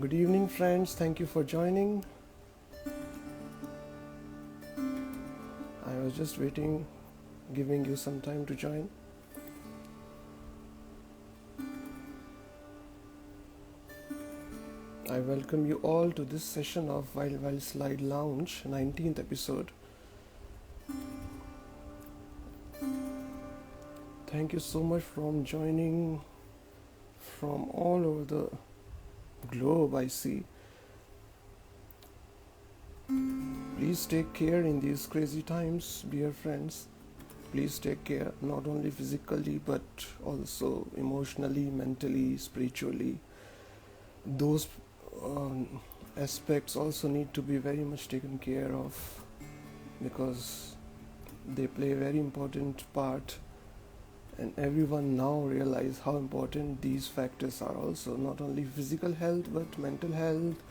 Good evening, friends. Thank you for joining. I was just waiting, giving you some time to join. I welcome you all to this session of Wild Slide Lounge, 19th episode. Thank you so much for joining from all over the globe, I see. Please take care in these crazy times, dear friends. Please take care, not only physically but also emotionally, mentally, spiritually. Those aspects also need to be very much taken care of because they play a very important part, and everyone now realize how important these factors are also, not only physical health but mental health,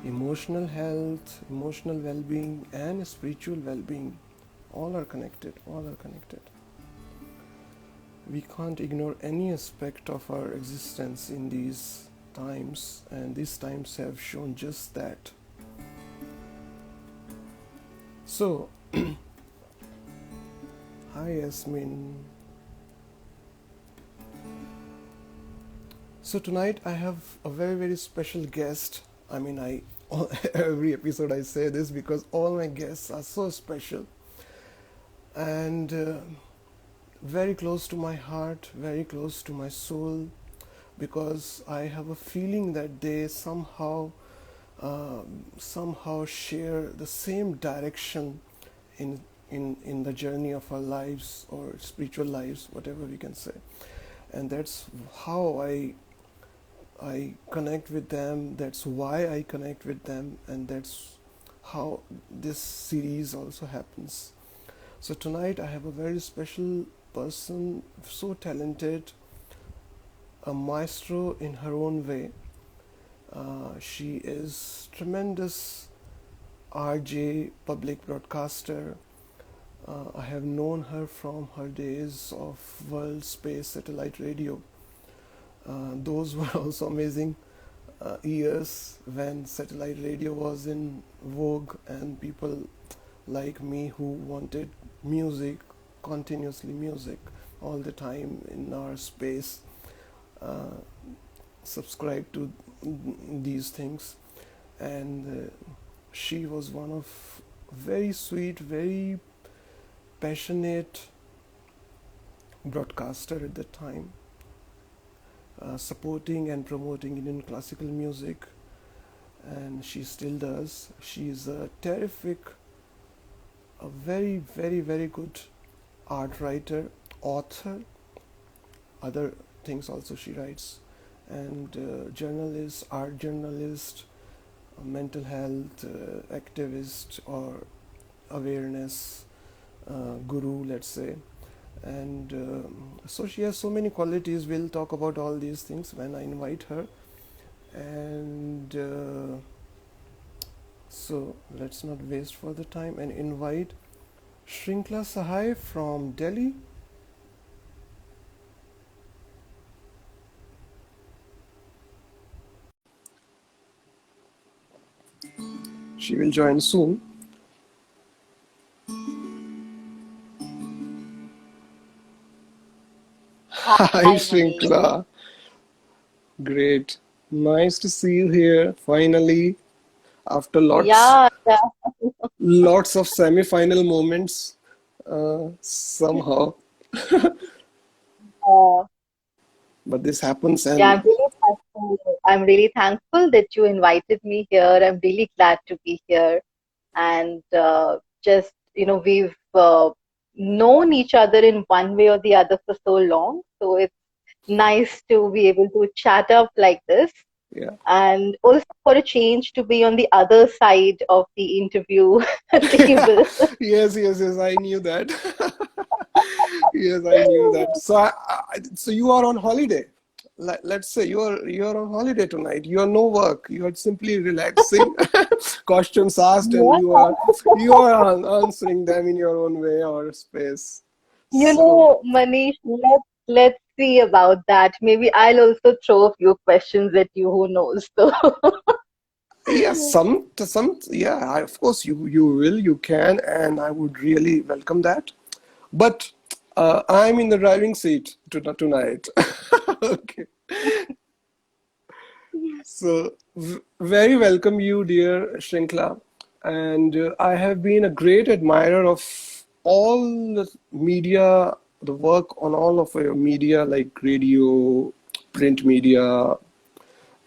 emotional well-being and spiritual well-being. All are connected. We can't ignore any aspect of our existence in these times, and these times have shown just that. So, hi Yasmin. So tonight I have a very special guest. Every episode I say this because all my guests are so special and very close to my heart, very close to my soul, because I have a feeling that they somehow share the same direction in the journey of our lives or spiritual lives, whatever we can say. And that's how I connect with them, that's why I connect with them, and that's how this series also happens. So tonight I have a very special person, so talented, a maestro in her own way. She is tremendous RJ, public broadcaster. I have known her from her days of World Space Satellite Radio. Those were also amazing years when satellite radio was in vogue, and people like me who wanted music, continuously music, all the time in our space, subscribe to these things. And she was one of very sweet, very passionate broadcaster at the time, supporting and promoting Indian classical music, and she still does. She is a terrific, a very good art writer, author, other things also she writes, and journalist, art journalist, mental health activist, or awareness guru, let's say. And so she has so many qualities. We'll talk about all these things when I invite her. And so let's not waste further time and invite Shrinkhla Sahai from Delhi. She will join soon. Hi, Hi, Manish. Shrinkhla. Great. Nice to see you here finally after Yeah, yeah. lots of semi-final moments somehow, Uh, but this happens. yeah, And I'm really thankful. I'm really thankful that you invited me here. I'm really glad to be here. And just, we've known each other in one way or the other for so long. So it's nice to be able to chat up like this. yeah. And also for a change to be on the other side of the interview table. Yes, I knew that. Yes, I knew that. So you are on holiday. Let's say you're on holiday tonight. You are no work. You are simply relaxing. Questions asked, and Yeah. you are answering them in your own way or space. So Manish, let's see about that. Maybe I'll also throw a few questions at you. Who knows? So, Yeah, yeah, of course you can, and I would really welcome that. But I'm in the driving seat tonight. Okay. So, very welcome you, dear Shrinkla. And I have been a great admirer of all the media, the work on all of your media, like radio, print media,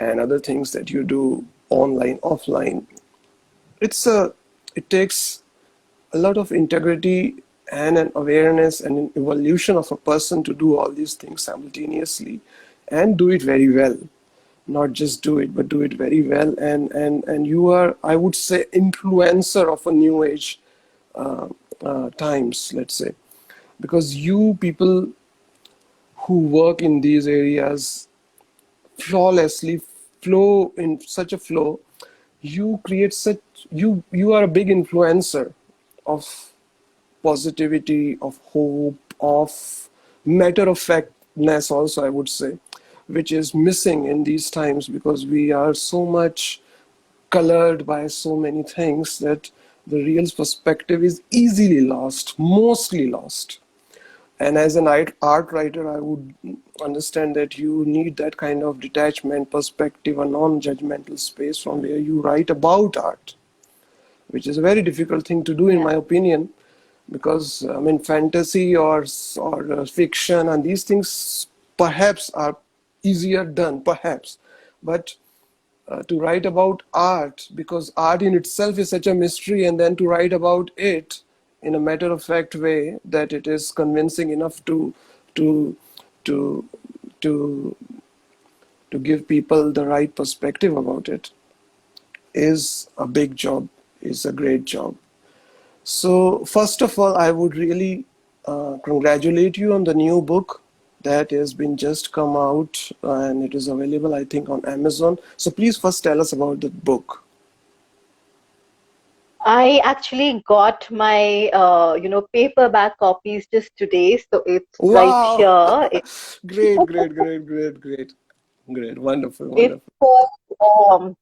and other things that you do online, offline. It's it takes a lot of integrity and an awareness and an evolution of a person to do all these things simultaneously and do it very well. Not just do it, but do it very well. And you are, I would say, influencer of a new age times, let's say, because you people who work in these areas flawlessly flow in such a flow, you create such, you are a big influencer of positivity, of hope, of matter of factness also, I would say, which is missing in these times because we are so much colored by so many things that the real perspective is easily lost, mostly lost. And as an art writer, I would understand that you need that kind of detachment, perspective, a non-judgmental space from where you write about art, which is a very difficult thing to do, in Yeah. my opinion, because I mean, fantasy or fiction and these things perhaps are easier done, perhaps, but to write about art, because art in itself is such a mystery, and then to write about it in a matter of fact way that it is convincing enough to to to to give people the right perspective about it is a big job, is a great job. So first of all, I would really congratulate you on the new book that has been just come out, and it is available, I think, on Amazon. So please first tell us about the book. I actually got my, paperback copies just today, so it's right Wow! here. Great, great, great, great, great, great. Wonderful, It's wonderful. called, um,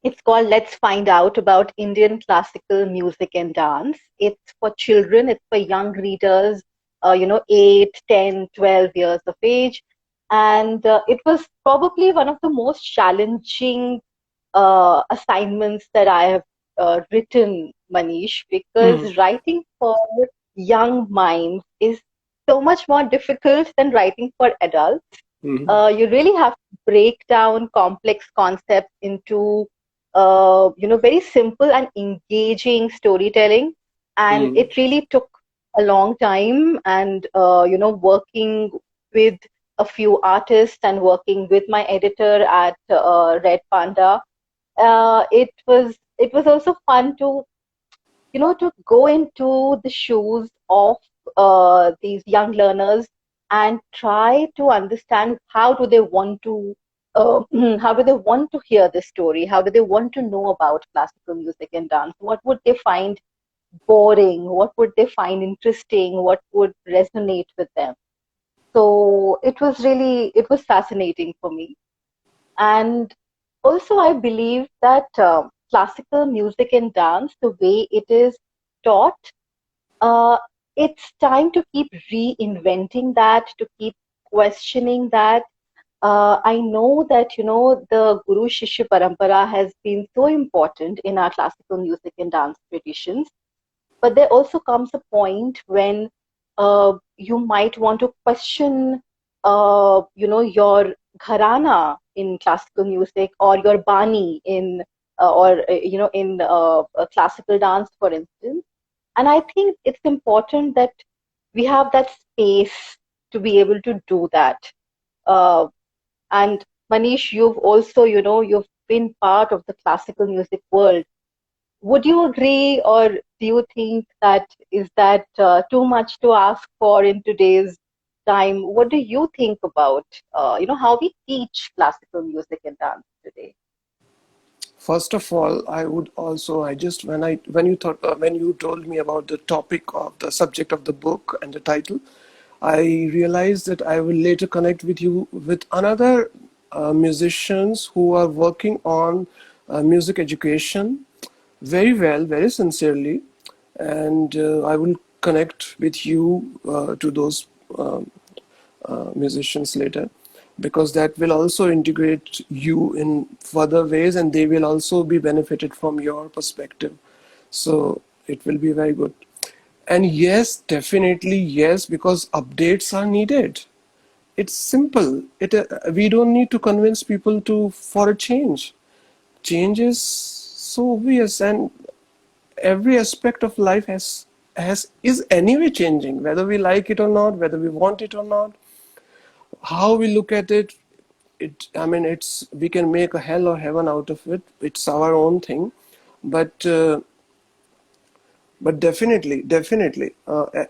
it's called Let's Find Out About Indian Classical Music and Dance. It's for children, it's for young readers, 8, 10, 12 years of age. And it was probably one of the most challenging assignments that I have written, Manish, Mm-hmm. because writing for young minds is so much more difficult than writing for adults. Mm-hmm. You really have to break down complex concepts into very simple and engaging storytelling, and Mm-hmm. it really took a long time, and working with a few artists and working with my editor at Red Panda. It was also fun to to go into the shoes of these young learners and try to understand how do they want to how do they want to hear the story, how do they want to know about classical music and dance, what would they find boring, what would they find interesting, what would resonate with them. So it was fascinating for me. And also, I believe that classical music and dance, the way it is taught, uh, it's time to keep reinventing that, to keep questioning that. I know that, the Guru Shishya Parampara has been so important in our classical music and dance traditions. But there also comes a point when you might want to question, your gharana in classical music, or your bani in, or in classical dance, for instance. And I think it's important that we have that space to be able to do that. Uh, and Manish, you've also, you've been part of the classical music world. Would you agree, or do you think that is that too much to ask for in today's time? What do you think about, how we teach classical music and dance today? First of all, I would also, I just, when you thought, when you told me about the topic of the subject of the book and the title, I realized that I will later connect with you with another musicians who are working on music education very well, very sincerely, and I will connect with you to those musicians later, because that will also integrate you in further ways, and they will also be benefited from your perspective. So it will be very good. And yes, definitely yes, because updates are needed. It's simple. We don't need to convince people to for a change. Change is so obvious, and every aspect of life has is anyway changing, whether we like it or not, whether we want it or not. How we look at it, I mean, it's we can make a hell or heaven out of it. It's our own thing, but. But definitely,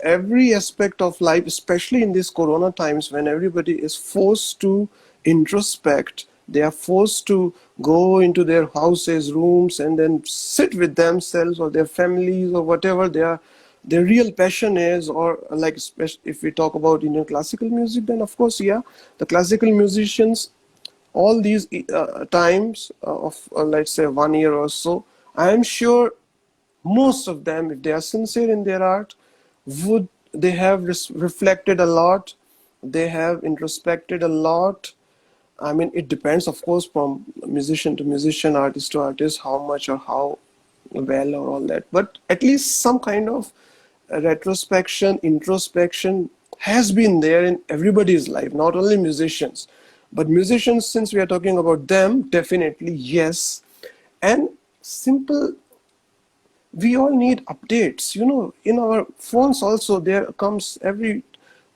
every aspect of life, especially in these Corona times when everybody is forced to introspect, they are forced to go into their houses, rooms, and then sit with themselves or their families or whatever their real passion is. Or like, if we talk about Indian classical music, then of course, yeah, the classical musicians, all these times of let's say 1 year or so, I am sure most of them, if they are sincere in their art, would they have reflected a lot, they have introspected a lot. I mean, it depends, of course, from musician to musician, artist to artist, how much or how well or all that. But at least some kind of retrospection, introspection has been there in everybody's life, not only musicians. But musicians, since we are talking about them, definitely yes. And simple, we all need updates, in our phones also. There comes every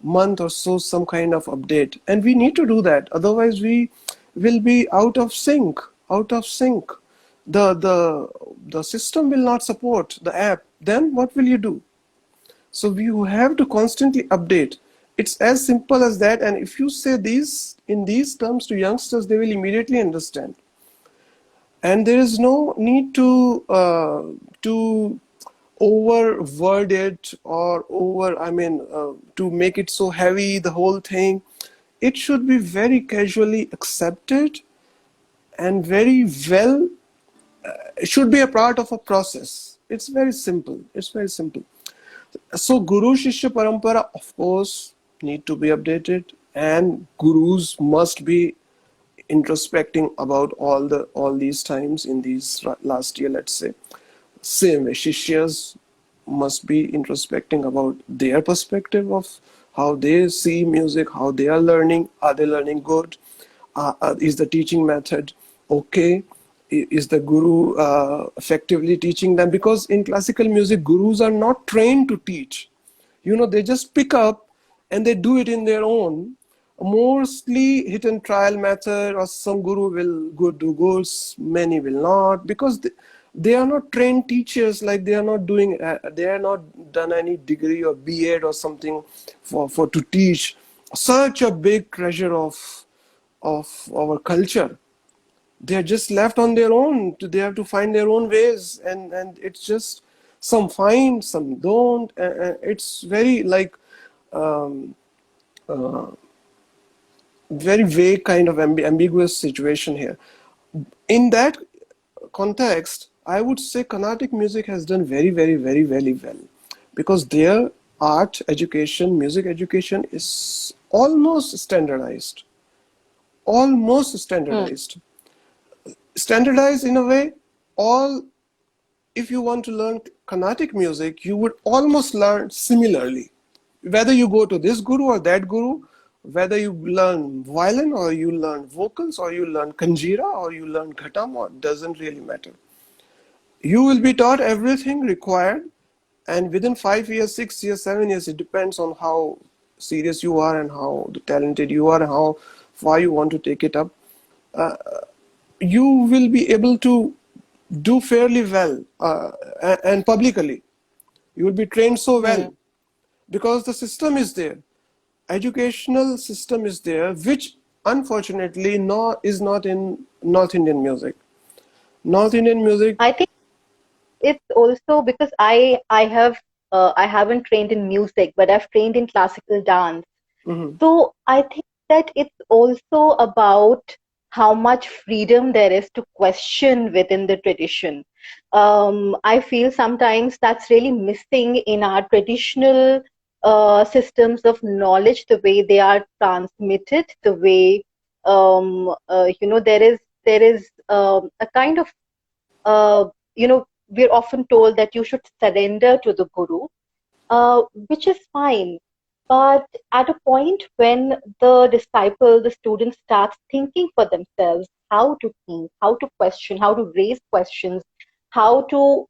month or so some kind of update, and we need to do that, otherwise we will be out of sync. The system will not support the app, then what will you do? So we have to constantly update. It's as simple as that, and if you say these in these terms to youngsters, they will immediately understand. And there is no need to overword it, or to make it so heavy, the whole thing. It should be very casually accepted, and very well, it should be a part of a process. It's very simple. So Guru Shishya Parampara, of course, need to be updated, and gurus must be introspecting about all these times in these last year, let's say. Same way, Shishyas must be introspecting about their perspective of how they see music, how they are learning. Are they learning good? Is the teaching method okay? Is the guru effectively teaching them? Because in classical music, gurus are not trained to teach. They just pick up and they do it in their own. Mostly hit and trial method, or some guru will go do goals, many will not, because they are not trained teachers. Like, they are not done any degree or B.Ed or something for to teach such a big treasure of our culture. They are just left on their own. They have to find their own ways, and it's just some find, some don't. It's very like very vague kind of ambiguous situation here. In that context, I would say Carnatic music has done very, very, very, very well, because their art education, music education is almost standardized. Almost Hmm. standardized. Standardized in a way, all if you want to learn Carnatic music, you would almost learn similarly. Whether you go to this guru or that guru, whether you learn violin or you learn vocals or you learn kanjira or you learn ghatam, or doesn't really matter. You will be taught everything required, and within 5 years, 6 years, 7 years, it depends on how serious you are and how talented you are and how far you want to take it up. You will be able to do fairly well, and publicly. You will be trained so well, Hmm. because the system is there. Educational system is there, which unfortunately is not in North Indian music. North Indian music. I think it's also because I haven't trained in music, but I've trained in classical dance. Mhm. So I think that it's also about how much freedom there is to question within the tradition. I feel sometimes that's really missing in our traditional systems of knowledge, the way they are transmitted, the way there is a kind of we're often told that you should surrender to the guru, which is fine. But at a point when the disciple, the student starts thinking for themselves how to think, how to question, how to raise questions, how to,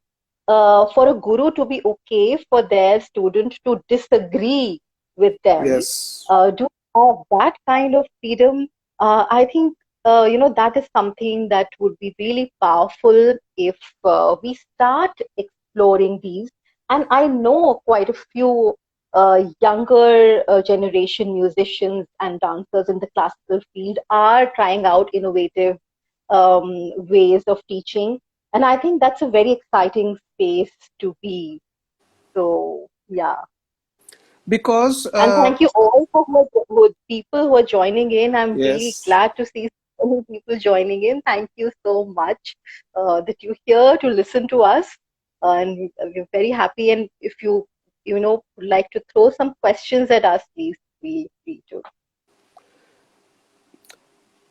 for a guru to be okay for their student to disagree with them, Yes. do have that kind of freedom. I think, that is something that would be really powerful if we start exploring these. And I know quite a few younger generation musicians and dancers in the classical field are trying out innovative ways of teaching. And I think that's a very exciting space to be. So, yeah. Because And thank you all for people who are joining in. I'm really yes, glad to see so many people joining in. Thank you so much that you're here to listen to us. And we're very happy. And if you would like to throw some questions at us, please feel free to.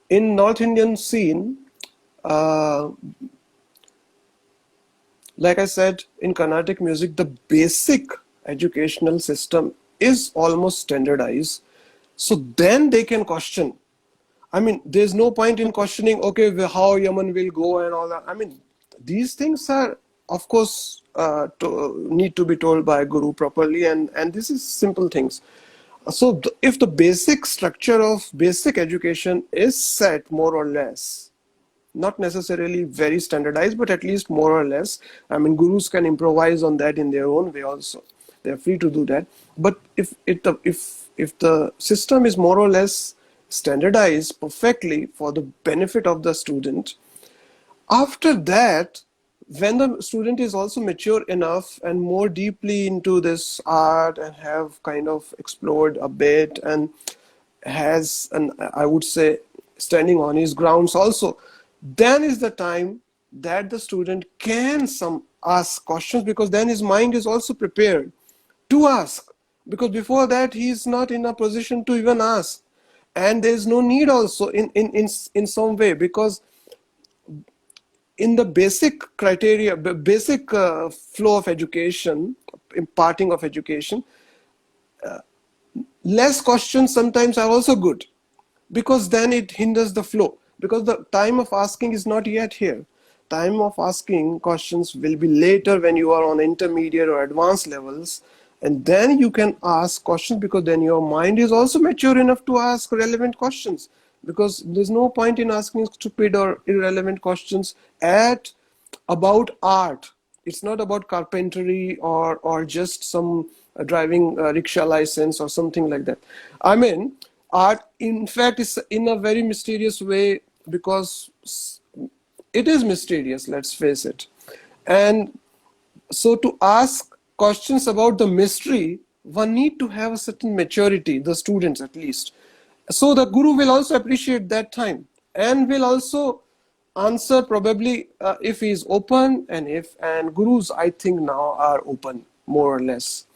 in North Indian scene, uh, like I said, in Carnatic music, the basic educational system is almost standardized. So then they can question. I mean, there's no point in questioning, okay, how Yaman will go and all that. I mean, these things are, of course, need to be told by a guru properly, and this is simple things. So, if the basic structure of basic education is set more or less, not necessarily very standardized, but at least more or less. I mean, gurus can improvise on that in their own way also. They're free to do that. But if the system is more or less standardized perfectly for the benefit of the student, after that, when the student is also mature enough and more deeply into this art and have kind of explored a bit and has an, I would say, standing on his grounds also, then is the time that the student can some ask questions, because then his mind is also prepared to ask, because before that he is not in a position to even ask. And there is no need also in some way, because in the basic criteria, basic flow of education, imparting of education, less questions sometimes are also good, because then it hinders the flow, because the time of asking is not yet here. Time of asking questions will be later when you are on intermediate or advanced levels, and then you can ask questions, because then your mind is also mature enough to ask relevant questions, because there's no point in asking stupid or irrelevant questions at about art. It's not about carpentry or just some driving rickshaw license or something like that. I mean, art, in fact, is in a very mysterious way, because it is mysterious, let's face it. And so to ask questions about the mystery, one need to have a certain maturity, the students at least. So the guru will also appreciate that time, and will also answer probably, if he is open, and gurus I think now are open more or less.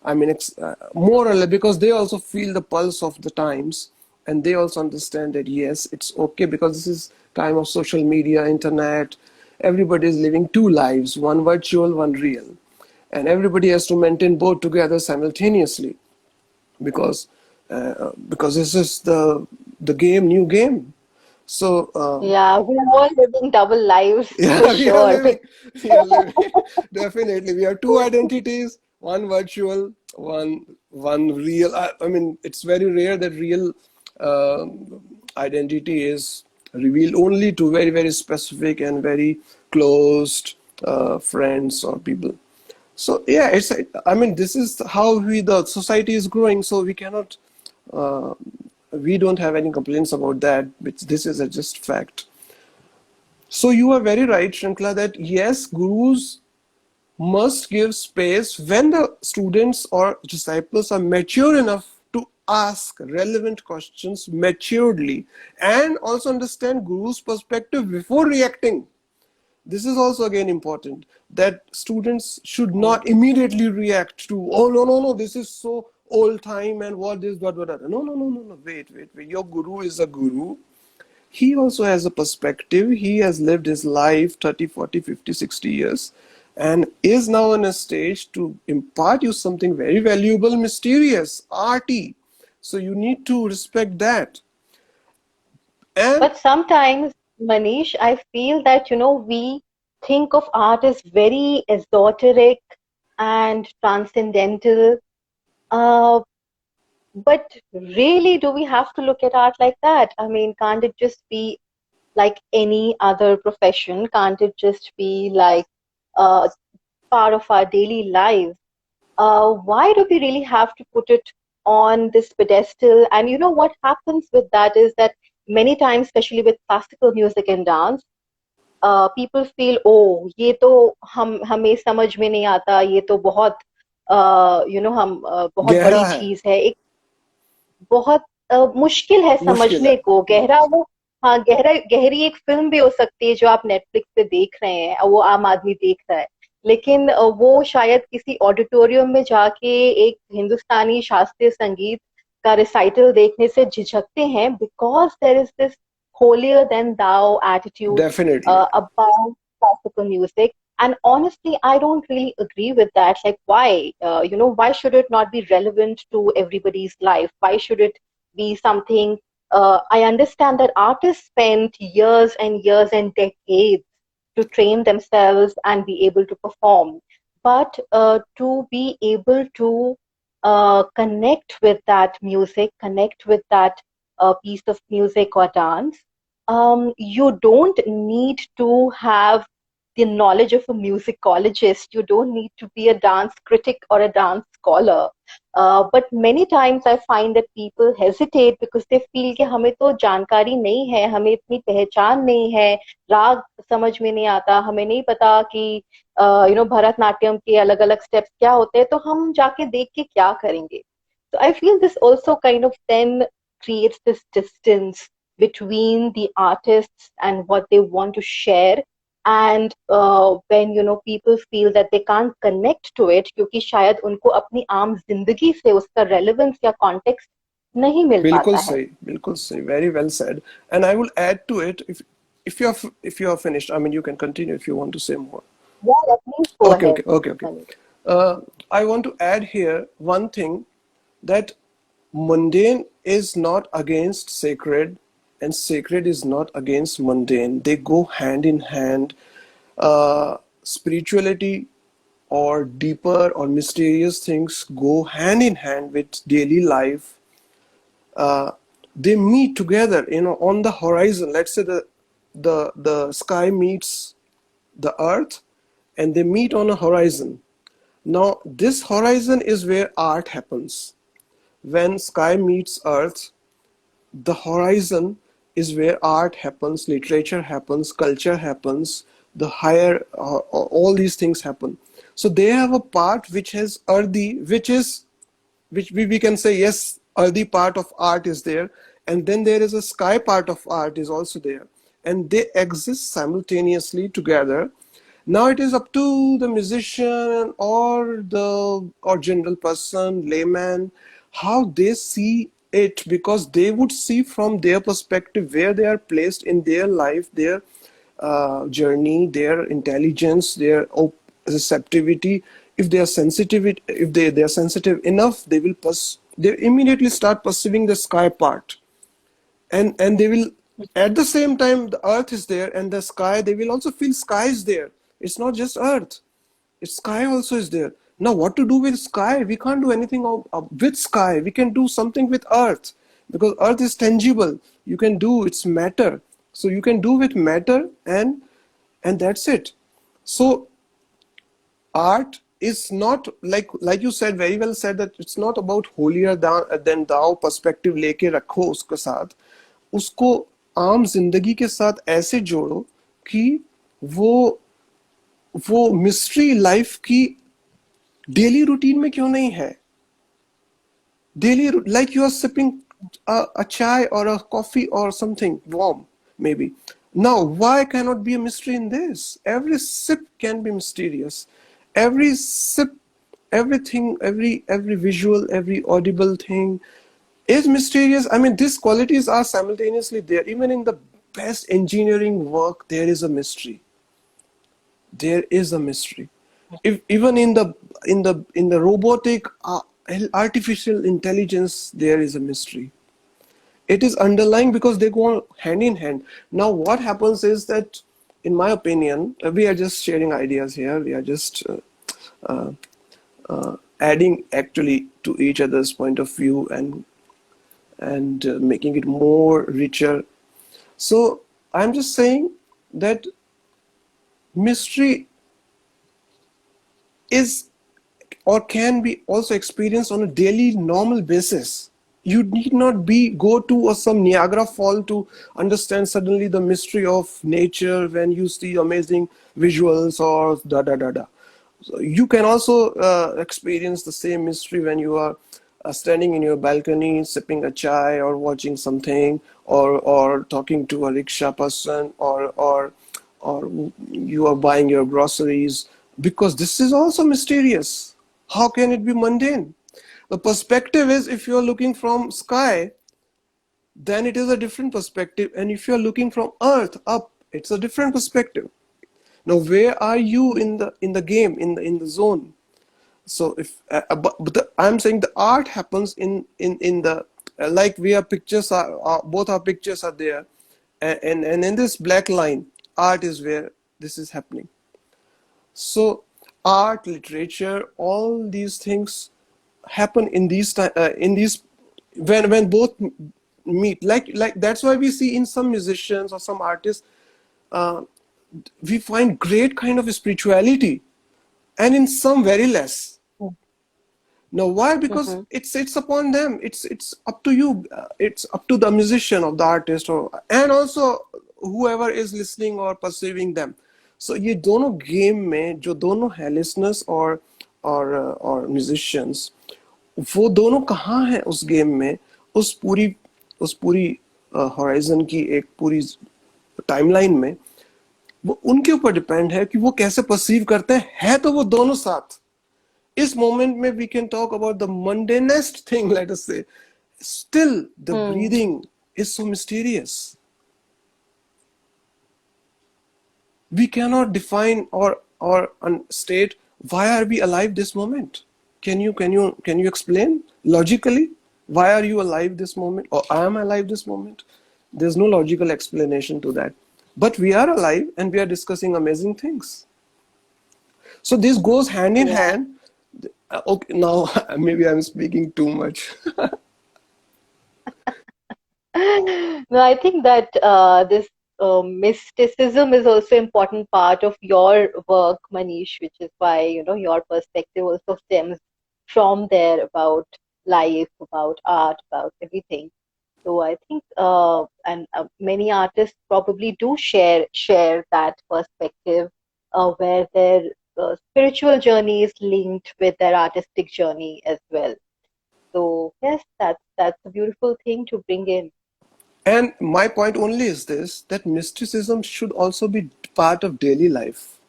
I mean, it's more or less, because they also feel the pulse of the times, and they also understand that yes, it's okay, because this is time of social media, internet. Everybody is living two lives, one virtual, one real, and everybody has to maintain both together simultaneously, because this is the new game. So Yeah, we're all living double lives for yeah, sure. we are living, definitely. We have two identities, one virtual, one real. I mean, it's very rare that real identity is revealed only to very, very specific and very closed friends or people. So yeah, I mean, this is how the society is growing. So we cannot, uh, we don't have any complaints about that. This is a just fact. So you are very right, Shrinkla, that yes, gurus must give space when the students or disciples are mature enough to ask relevant questions maturely and also understand guru's perspective before reacting. This is also again important, that students should not immediately react to, oh no, this is so old time and what is what. No, wait, your guru is a guru. He also has a perspective. He has lived his life 30, 40, 50, 60 years and is now on a stage to impart you something very valuable, mysterious, arty. So you need to respect that. And But sometimes, Manish, I feel that, we think of art as very esoteric and transcendental. Uh, but really, do we have to look at art like that? I mean, can't it just be like any other profession? Can't it just be like uh, part of our daily lives? Why do we really have to put it on this pedestal? And what happens with that is that many times, especially with classical music and dance, people feel, oh, ये तो हमें समझ में नहीं आता, ये तो बहुत हम बहुत गहरा बड़ी है, चीज है, एक बहुत मुश्किल है मुश्किल है। समझने को, गहरा वो, हाँ, गहरी एक फिल्म भी हो सकती है जो आप नेटफ्लिक्स पे देख रहे हैं और वो आम आदमी देख रहा है, लेकिन वो शायद किसी ऑडिटोरियम में जाके एक हिंदुस्तानी शास्त्रीय संगीत का रिसाइटल देखने से झिझकते हैं, because there is this holier than thou attitude Definitely. about classical music. And honestly, I don't really agree with that. Like, why? Why should it not be relevant to everybody's life? Why should it be something? I understand that artists spent years and years and decades to train themselves and be able to perform. But to be able to connect with that music, connect with that piece of music or dance, you don't need to have the knowledge of a musicologist. You don't need to be a dance critic or a dance scholar. But many times I find that people hesitate because they feel कि हमें तो जानकारी नहीं है, हमें इतनी पहचान नहीं है, राग समझ में नहीं आता, हमें नहीं पता कि भरतनाट्यम के अलग अलग स्टेप्स क्या होते हैं, तो हम जाके देख के क्या करेंगे. So I feel this also kind of then creates this distance between the artists and what they want to share, and when people feel that they can't connect to it क्योंकि शायद उनको अपनी आम जिंदगी से उसका relevance या context नहीं मिल बिल्कुल पाता है. सही, बिल्कुल सही. Very well said. And I will add to it, if you are finished, I mean you can continue if you want to say more. Yeah, please go Okay, ahead, okay, okay, okay. Manish. I want to add here one thing, that mundane is not against sacred, and sacred is not against mundane. They go hand in hand. Spirituality or deeper or mysterious things go hand in hand with daily life. uh, they meet together, on the horizon. Let's say the sky meets the earth, and they meet on a horizon. Now this horizon is where art happens. When sky meets earth, the horizon is where art happens, literature happens, culture happens, the higher, all these things happen. So they have a part which has earthy, which we can say, yes, earthy part of art is there, and then there is a sky part of art is also there, and they exist simultaneously together. Now it is up to the musician or general person, layman, how they see it, because they would see from their perspective where they are placed in their life, their journey, their intelligence, their receptivity. If they are sensitive, if they are sensitive enough, they immediately start perceiving the sky part, and they will, at the same time the earth is there and the sky, they will also feel sky is there. It's not just earth, it's sky also is there. Now what to do with sky? We can't do anything with sky. We can do something with earth, because earth is tangible. You can do, it's matter, so you can do with matter, and that's it. So art is not like you said, very well said, that it's not about holier than thou perspective लेके रखो उसके साथ, उसको आम जिंदगी के साथ ऐसे जोड़ो कि वो वो मिस्ट्री लाइफ की डेली रूटीन में क्यों नहीं है. daily, like you are sipping a chai or a coffee or something warm, maybe. Now, why cannot be a mystery in this? Every sip can be mysterious. Every sip, everything, every visual, every audible thing is mysterious. I mean, these qualities are simultaneously there. Even in the best engineering work, there is a mystery. There is a mystery. If even in the robotic artificial intelligence, there is a mystery. It is underlying because they go on hand in hand. Now what happens is that, in my opinion, we are just sharing ideas here, we are just adding actually to each other's point of view, and making it more richer. So I'm just saying that mystery is or can be also experienced on a daily normal basis. You need not be go to some Niagara Fall to understand suddenly the mystery of nature when you see amazing visuals or da da da da. So you can also experience the same mystery when you are standing in your balcony sipping a chai or watching something, or talking to a rickshaw person, or you are buying your groceries, because this is also mysterious. How can it be mundane? The perspective is, if you are looking from sky, then it is a different perspective, and if you are looking from earth up, it's a different perspective. Now, where are you in the game, in the zone? So if I'm saying the art happens in the like we are pictures are both our pictures are there, and in this black line, art is where this is happening. So art, literature, all these things happen in these when both meet. Like that's why we see in some musicians or some artists, uh, we find great kind of spirituality, and in some very less. Now, why? Because Mm-hmm. it's upon them. It's up to you. It's up to the musician or the artist, or and also whoever is listening or perceiving them. So ये दोनों game में जो दोनों है listeners और musicians, वो दोनों कहाँ हैं उस गेम में, उस पूरी horizon की एक पूरी टाइमलाइन में, वो उनके ऊपर डिपेंड है कि वो कैसे परसीव करते हैं, है तो वो दोनों साथ. इस मोमेंट में we can talk about the mundanest thing, let us say, still the Hmm. breathing is so mysterious. We cannot define or state why are we alive this moment. Can you explain logically why are you alive this moment, or I am alive this moment? There's no logical explanation to that, but we are alive and we are discussing amazing things. So this goes hand in Yeah. hand. Okay, now maybe I'm speaking too much. No, I think that this mysticism is also important part of your work, Manish, which is why, your perspective also stems from there about life, about art, about everything. So I think, and many artists probably do share that perspective, where their spiritual journey is linked with their artistic journey as well. So yes, that's a beautiful thing to bring in. And my point only is this, that mysticism should also be part of daily life.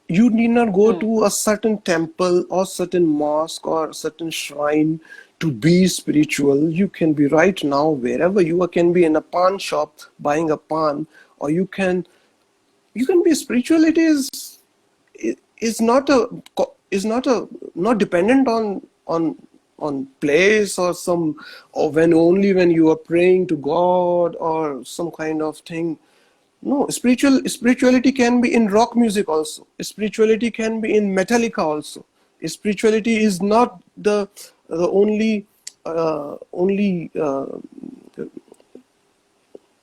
You need not go Hmm. to a certain temple or certain mosque or certain shrine to be spiritual. You can be right now wherever you are, can be in a pan shop buying a pan, or you can be spiritual. It is not dependent on place or some, or when only when you are praying to God or some kind of thing. No, spirituality can be in rock music also. Spirituality can be in Metallica also. Spirituality is not the only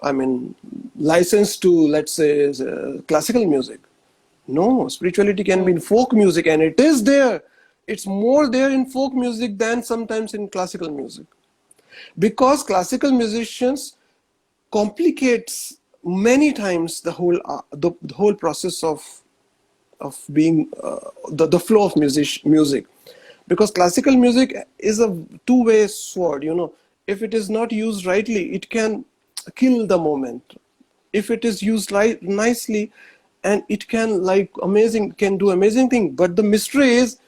I mean, license to, let's say, classical music. No, spirituality can be Hmm. in folk music, and it is there. It's more there in folk music than sometimes in classical music, because classical musicians complicates many times the whole process of being the flow of music. because classical music is a two-way sword, you know. If it is not used rightly, it can kill the moment. If it is used right nicely, and it can like amazing, can do amazing thing. But the mystery is,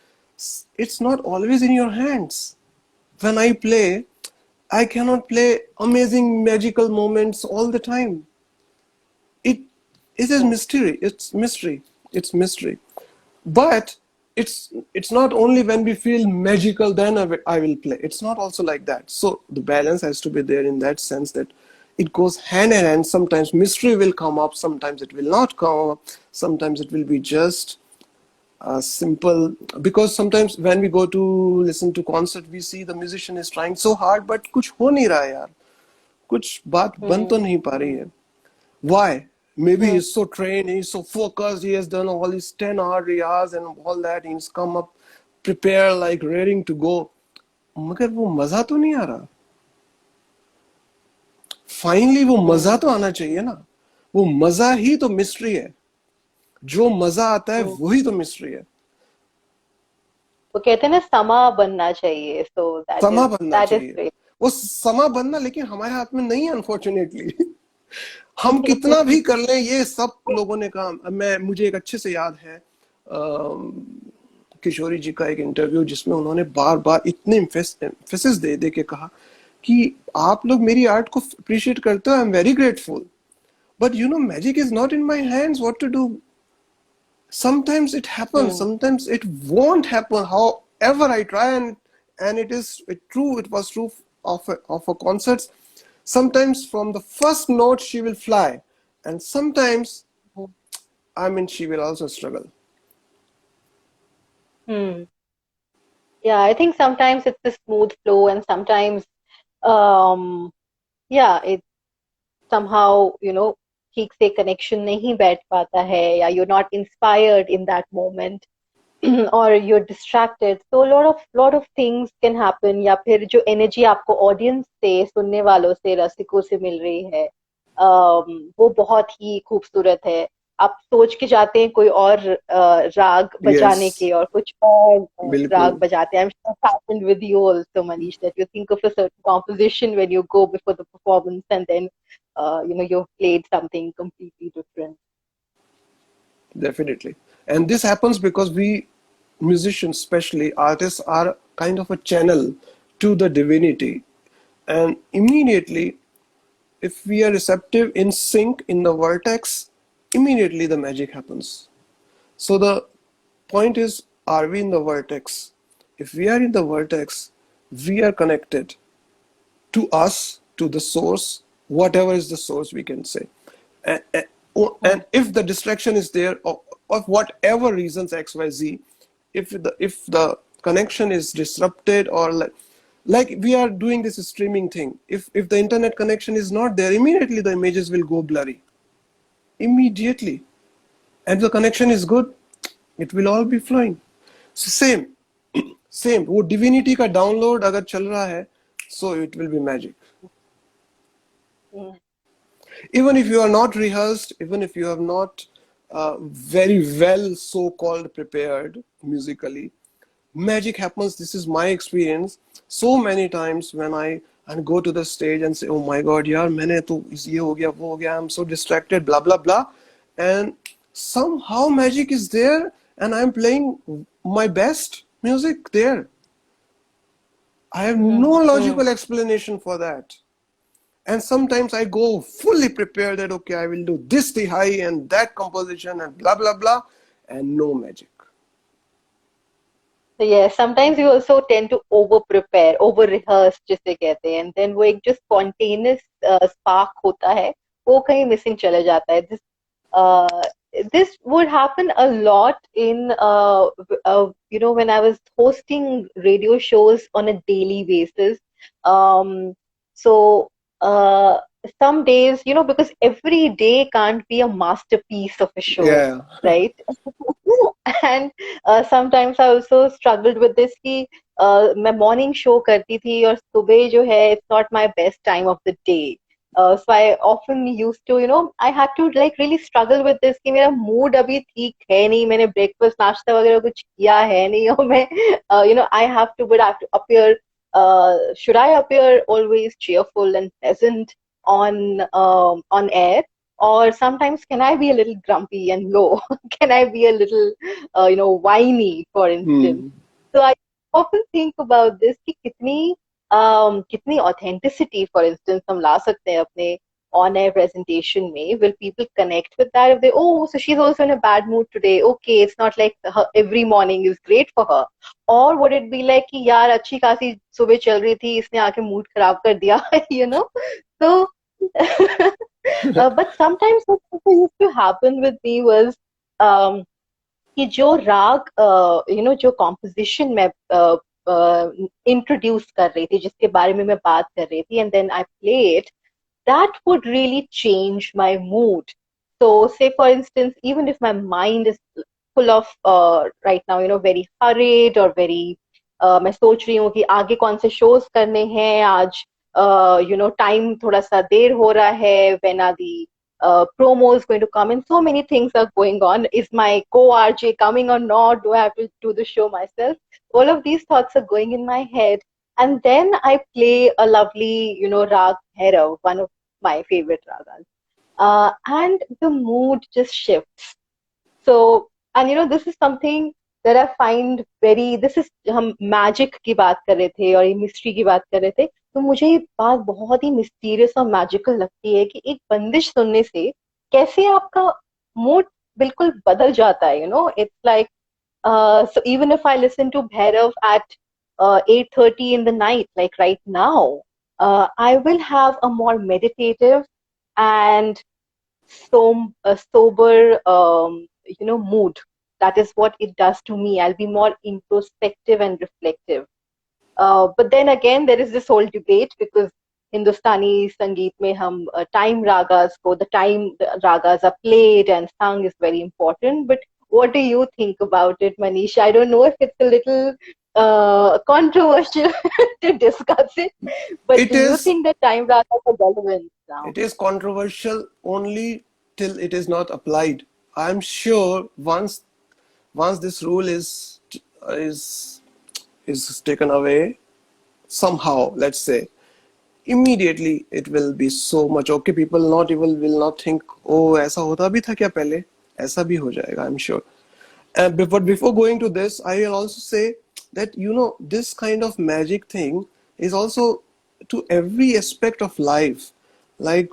it's not always in your hands. When I play, I cannot play amazing magical moments all the time. It is mystery. It's mystery. It's mystery. But it's not only when we feel magical then I will play. It's not also like that. So the balance has to be there in that sense, that it goes hand in hand. Sometimes mystery will come up, sometimes it will not come up, sometimes it will be just simple. Because sometimes when we go to listen to concert, we see the musician is trying so hard but कुछ हो नहीं रहा है यार, कुछ बात बन तो नहीं पा रही है. Why? Maybe he's so trained, he's so focused, he has done all his 10-hour riyaz and all that, he's come up prepared like raring to go. मगर वो मजा तो नहीं आ रहा. फाइनली वो मजा तो आना चाहिए ना. वो मजा ही तो मिस्ट्री है. जो मजा आता है वही तो मिस्ट्री है. वो कहते हैं ना समा बनना चाहिए, so समा बनना that is चाहिए. great. वो समा बनना लेकिन हमारे हाथ में नहीं है अनफॉर्चुनेटली. हम कितना भी कर लें, ये सब लोगों ने कहा. मुझे एक अच्छे से याद है किशोरी जी का एक इंटरव्यू, जिसमें उन्होंने बार बार इतने एम्फेसिस दे दे के कहा कि आप लोग मेरी आर्ट को अप्रिशिएट करते हो, I am very grateful, but you know magic is not in my hands what to do. Sometimes it happens, sometimes it won't happen, however I try. And it was true of a concerts. Sometimes from the first note she will fly, and sometimes she will also struggle. Yeah, I think sometimes it's a smooth flow, and sometimes it somehow, ठीक से connection नहीं बैठ पाता है, या you're not inspired in that moment, or you're distracted. So lot of things can happen. या फिर जो energy आपको audience से, सुनने वालों से, रसिकों से मिल रही है, वो बहुत ही खूबसूरत है. आप सोच के जाते हैं कोई और राग बजाने के, और कुछ और राग बजाते हैं. I'm sure it's happened with you also, Manish, that you think of a certain composition when you go before the performance, and then you've played something completely different. Definitely. And this happens because we musicians, especially artists, are kind of a channel to the divinity. And immediately, if we are receptive, in sync, in the vortex, immediately the magic happens. So the point is, are we in the vortex? If we are in the vortex, we are connected to us, to the source, whatever is the source, we can say. And if the distraction is there, of whatever reasons XYZ, if the connection is disrupted, or like we are doing this streaming thing, if the internet connection is not there, immediately the images will go blurry. Immediately. And the connection is good, it will all be flowing. So same वो divinity का download अगर चल रहा है, so it will be magic. Even if you are not rehearsed, even if you have not very well so-called prepared musically, magic happens. This is my experience. So many times when I go to the stage and say, oh my God, yaar, मैंने तो ये हो गया, वो हो गया, I'm so distracted, blah, blah, blah. And somehow magic is there, and I'm playing my best music there. I have no logical explanation for that. And sometimes I go fully prepared that, okay, I will do this tihai and that composition and blah, blah, blah, and no magic. So yes, sometimes you also tend to over-prepare, over-rehearse जिसे कहते हैं, and then वो एक जो spontaneous spark होता है, वो कहीं missing चला जाता है. This would happen a lot in, when I was hosting radio shows on a daily basis. So some days, because every day can't be a masterpiece of a show, right? And sometimes I also struggled with this कि मैं morning show करती थी, और सुबह जो है, it's not my best time of the day. So I often used to, I had to like really struggle with this कि मेरा mood अभी ठीक है नहीं, मैंने breakfast नाश्ता वगैरह कुछ किया है नहीं और मैं, I have to, but I have to appear, should I appear always cheerful and pleasant on air? Or sometimes can I be a little grumpy and low? Can I be a little, whiny, for instance? So I often think about this कि कितनी authenticity, for instance, हम ला सकते हैं अपने on air presentation में. Will people connect with that if they, oh, so she's also in a bad mood today, okay, it's not like every morning is great for her? Or would it be like कि यार अच्छी खासी सुबह चल रही थी, इसने आके मूड खराब कर दिया, so but sometimes what used to happen with me was, um, कि जो राग, जो कॉम्पोजिशन में इंट्रोड्यूस कर रही थी, जिसके बारे में मैं बात कर रही थी, and then I play it, that would really change my mood. So, say for instance, even if my mind is full of right now, very hurried or very, मैं सोच रही हूँ कि आगे कौन से shows करने हैं आज, time थोड़ा सा देर हो रहा है, when are the promo is going to come in, so many things are going on, is my co-RJ coming or not, do I have to do the show myself, all of these thoughts are going in my head. And then I play a lovely, rag Bhairav, one of my favorite ragas. And the mood just shifts. So, and this is something that I find very, this is, हम magic की बात कर रहे थे और ये mystery की बात कर रहे थे, तो मुझे ये बात बहुत ही mysterious और magical लगती है कि एक बंदिश सुनने से कैसे आपका mood बिल्कुल बदल जाता है, it's like, so even if I listen to Bhairav at 8:30 in the night, like right now, I will have a more meditative and sober, mood. That is what it does to me. I'll be more introspective and reflective. But then again, there is this whole debate because Hindustani Sangeet mein hum time ragas ko, the time the ragas are played and sung is very important. But what do you think about it, Manish? I don't know if it's a little controversial to discuss it, but It do you is think that time ragas are relevant now? it is controversial only till it is not applied. I'm sure once this rule is is taken away somehow, let's say, immediately it will be so much okay. People not even will not think, oh, ऐसा होता भी था क्या पहले? ऐसा भी हो जाएगा, I'm sure. But before going to this, I will also say that this kind of magic thing is also to every aspect of life. Like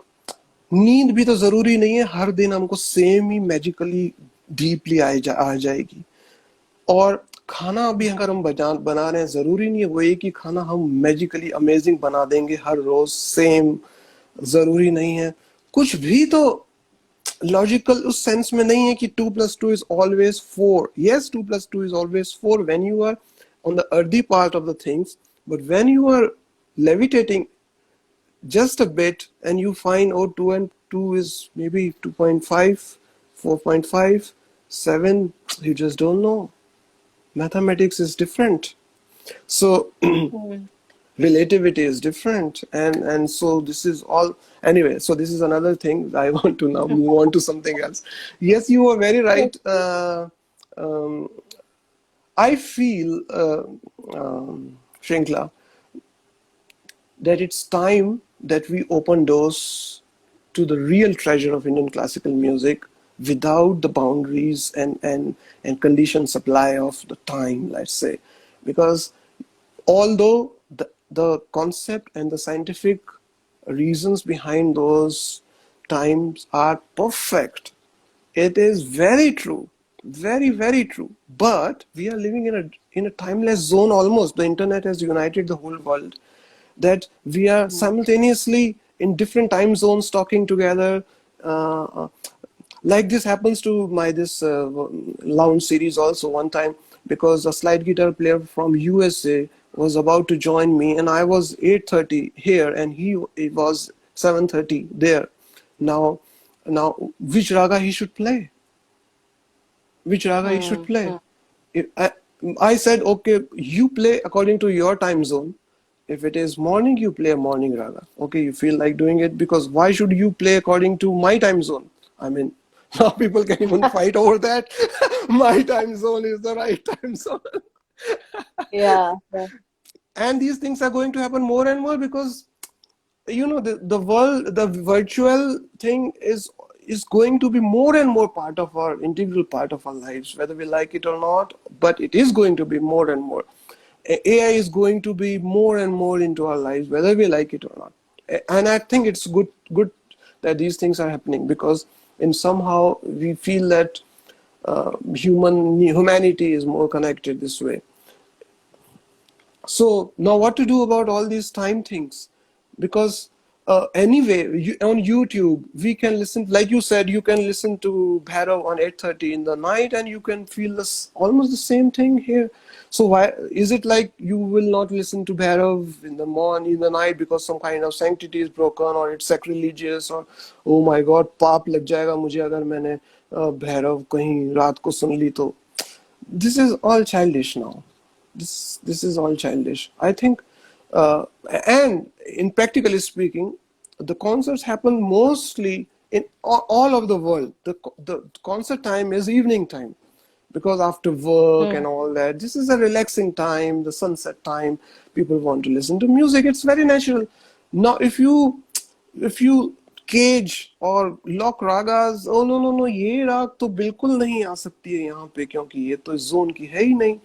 नींद भी तो जरूरी नहीं है हर दिन हमको सेम ही मैजिकली डीपली आ जाएगी. और खाना भी अगर हम बना रहे हैं जरूरी नहीं है वो एक ही खाना हम मैजिकली अमेजिंग बना देंगे हर रोज सेम. जरूरी नहीं है. कुछ भी तो लॉजिकल उस सेंस में नहीं है कि 2+2 is always 4. Yes, 2+2 is always 4 when you are on the earthy part of the things, but when you are levitating just a bit and you find, oh, 2 and 2 is maybe 2.5, 4.5, 7, you just don't know. Mathematics is different. So relativity is different, and so this is all. Anyway, so this is another thing. I want to now move on to something else. Yes, you are very right. Um, I feel, Shrinkla, that it's time that we open doors to the real treasure of Indian classical music without the boundaries and conditioned supply of the time, let's say. Because although the concept and the scientific reasons behind those times are perfect, it is very true, very, very true. But we are living in a timeless zone almost. The internet has united the whole world. That we are simultaneously in different time zones talking together. Uh, like this happens to my this lounge series also one time, because a slide guitar player from USA was about to join me and I was 8:30 here and he was 7:30 there. Now which raga he should play? Which raga he should play? I said, okay, you play according to your time zone. If it is morning, you play a morning raga. Okay, you feel like doing it, because why should you play according to my time zone? I mean, now people can even fight over that. My time zone is the right time zone. Yeah, yeah. And these things are going to happen more and more, because the world, the virtual thing is going to be more and more part of our integral part of our lives, whether we like it or not. But it is going to be more and more. AI is going to be more and more into our lives, whether we like it or not. And I think it's good that these things are happening, because in somehow we feel that humanity is more connected this way. So now what to do about all these time things? Because anyway, on YouTube, we can listen, like you said, you can listen to Bhairav on 8:30 in the night, and you can feel this almost the same thing here. So why is it like you will not listen to Bhairav in the morning, in the night, because some kind of sanctity is broken, or it's sacrilegious, or oh my God, पाप लग जाएगा मुझे अगर मैंने भैरव कहीं रात को सुन ली तो. This is all childish now. This is all childish. I think, uh, and in practically speaking, the concerts happen mostly in all of the world. The concert time is evening time, because after work Hmm. and all that, this is a relaxing time, the sunset time. People want to listen to music. It's very natural. Now, if you cage और lock ragas, oh no no no, ये राग तो बिल्कुल नहीं आ सकती है यहाँ पे, क्योंकि ये तो इस जोन की है ही नहीं.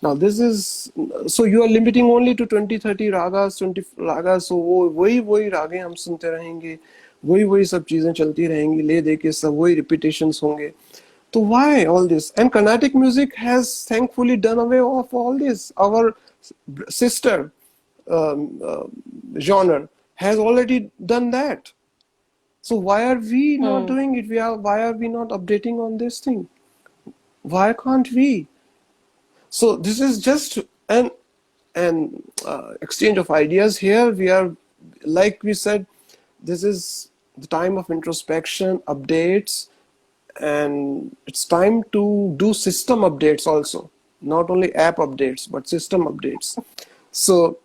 Now this is, so you are limiting only to 20-30 ragas, 20 ragas. So वो वही वही रागे हम सुनते रहेंगे, वही वही सब चीजें चलती रहेंगी, ले दे के सब वही रिपीटेशंस होंगे. So why all this? And Carnatic music has thankfully done away of all this. Our sister genre has already done that. So why are we not Hmm. doing it? Why are we not updating on this thing? Why can't we? So this is just an exchange of ideas here. We are, like we said, this is the time of introspection, updates, and it's time to do system updates also, not only app updates but system updates. So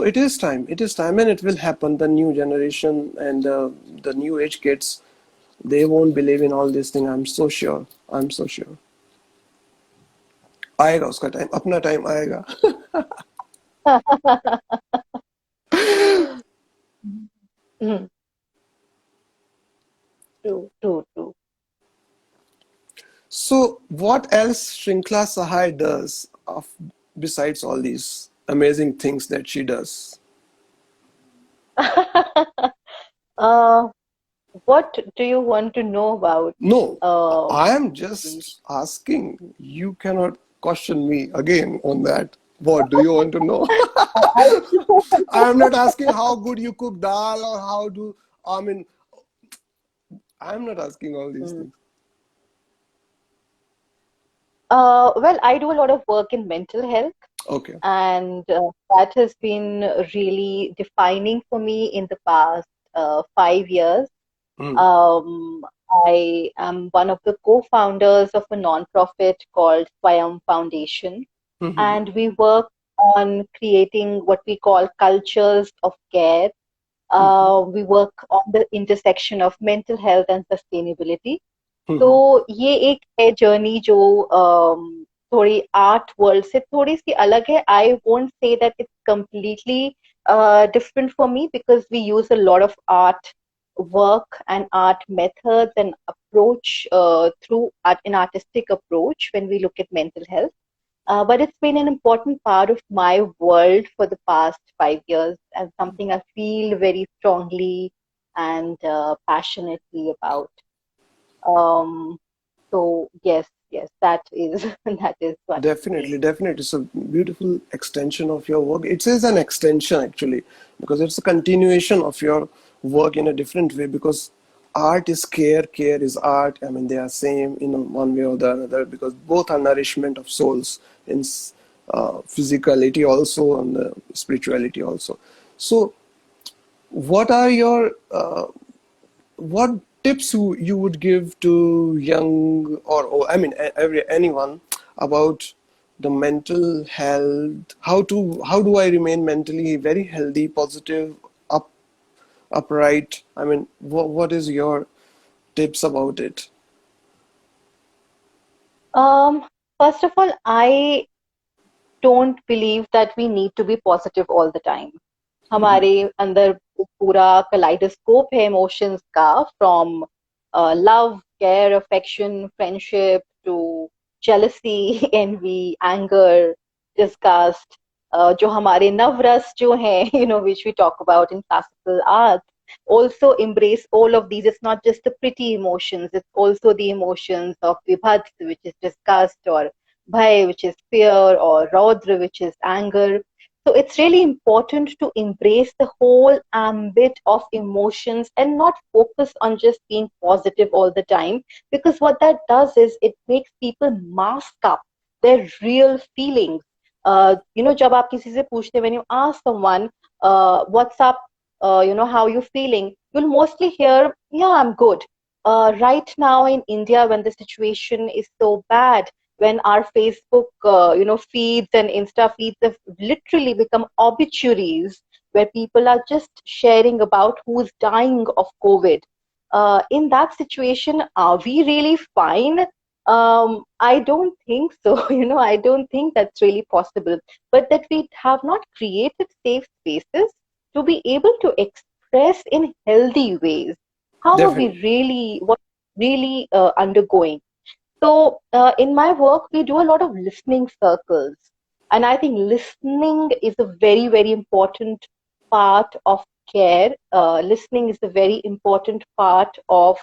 it is time, and it will happen. The new generation and the new age kids, they won't believe in all these things. I'm so sure आएगा उसका time, अपना time आएगा. Hmm. True, true, true. So what else Shrinkhla Sahai does besides all these amazing things that she does? Uh, what do you want to know about? No, Uh, I am Manish? just asking. You cannot question me again on that. What do you want to know? I am not asking how good you cook dal, or how do, I mean, I am not asking all these Hmm. things. Well, I do a lot of work in mental health, Okay. and that has been really defining for me in the past 5 years. Mm. Um, I am one of the co-founders of a nonprofit called Swayam Foundation, Mm-hmm. and we work on creating what we call cultures of care. Mm-hmm. We work on the intersection of mental health and sustainability. तो Mm-hmm. ये एक है journey जो थोड़ी art world से थोड़ी सी अलग है. I won't say that it's completely different for me because we use a lot of art work and art methods and approach through an artistic approach when we look at mental health. But it's been an important part of my world for the past 5 years and something I feel very strongly and passionately about. Um, so yes, that is that is what it Definitely, means. definitely. It's a beautiful extension of your work. It is an extension actually, because it's a continuation of your work in a different way. Because art is care, care is art. I mean, they are same in one way or the other, because both are nourishment of souls in physicality also, and spirituality also. So, what are your what tips you would give to young, or I mean, anyone about the mental health, how do I remain mentally very healthy, positive, up upright? I mean, what is your tips about it? Um, First of all, I don't believe that we need to be positive all the time. हमारे अंदर पूरा kaleidoscope है emotions का, from love, care, affection, friendship to jealousy, envy, anger, disgust, जो हमारे नवरस जो हैं, which we talk about in classical art, also embrace all of these. It's not just the pretty emotions, it's also the emotions of vibhats, which is disgust, or bhai, which is fear, or raudra, which is anger. So it's really important to embrace the whole ambit of emotions and not focus on just being positive all the time, because what that does is it makes people mask up their real feelings. जब आप किसी से पूछते, when you ask someone, what's up, how you feeling, you'll mostly hear, yeah, I'm good. Right now in India, when the situation is so bad, when our Facebook, feeds and Insta feeds have literally become obituaries where people are just sharing about who's dying of COVID. In that situation, are we really fine? I don't think so. I don't think that's really possible. But that we have not created safe spaces to be able to express in healthy ways. How are we Definitely. really, what really undergoing? So, in my work, we do a lot of listening circles. And I think listening is a very, very important part of care. Listening is a very important part of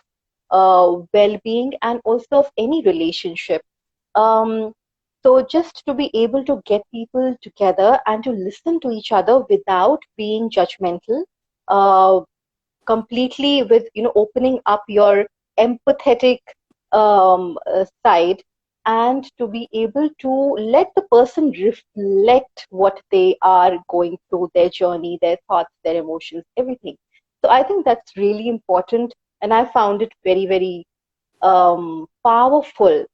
well being and also of any relationship. Um, so, just to be able to get people together and to listen to each other without being judgmental, uh, completely with opening up your empathetic side, and to be able to let the person reflect what they are going through, their journey, their thoughts, their emotions, everything. So I think that's really important, and I found it very, very powerful.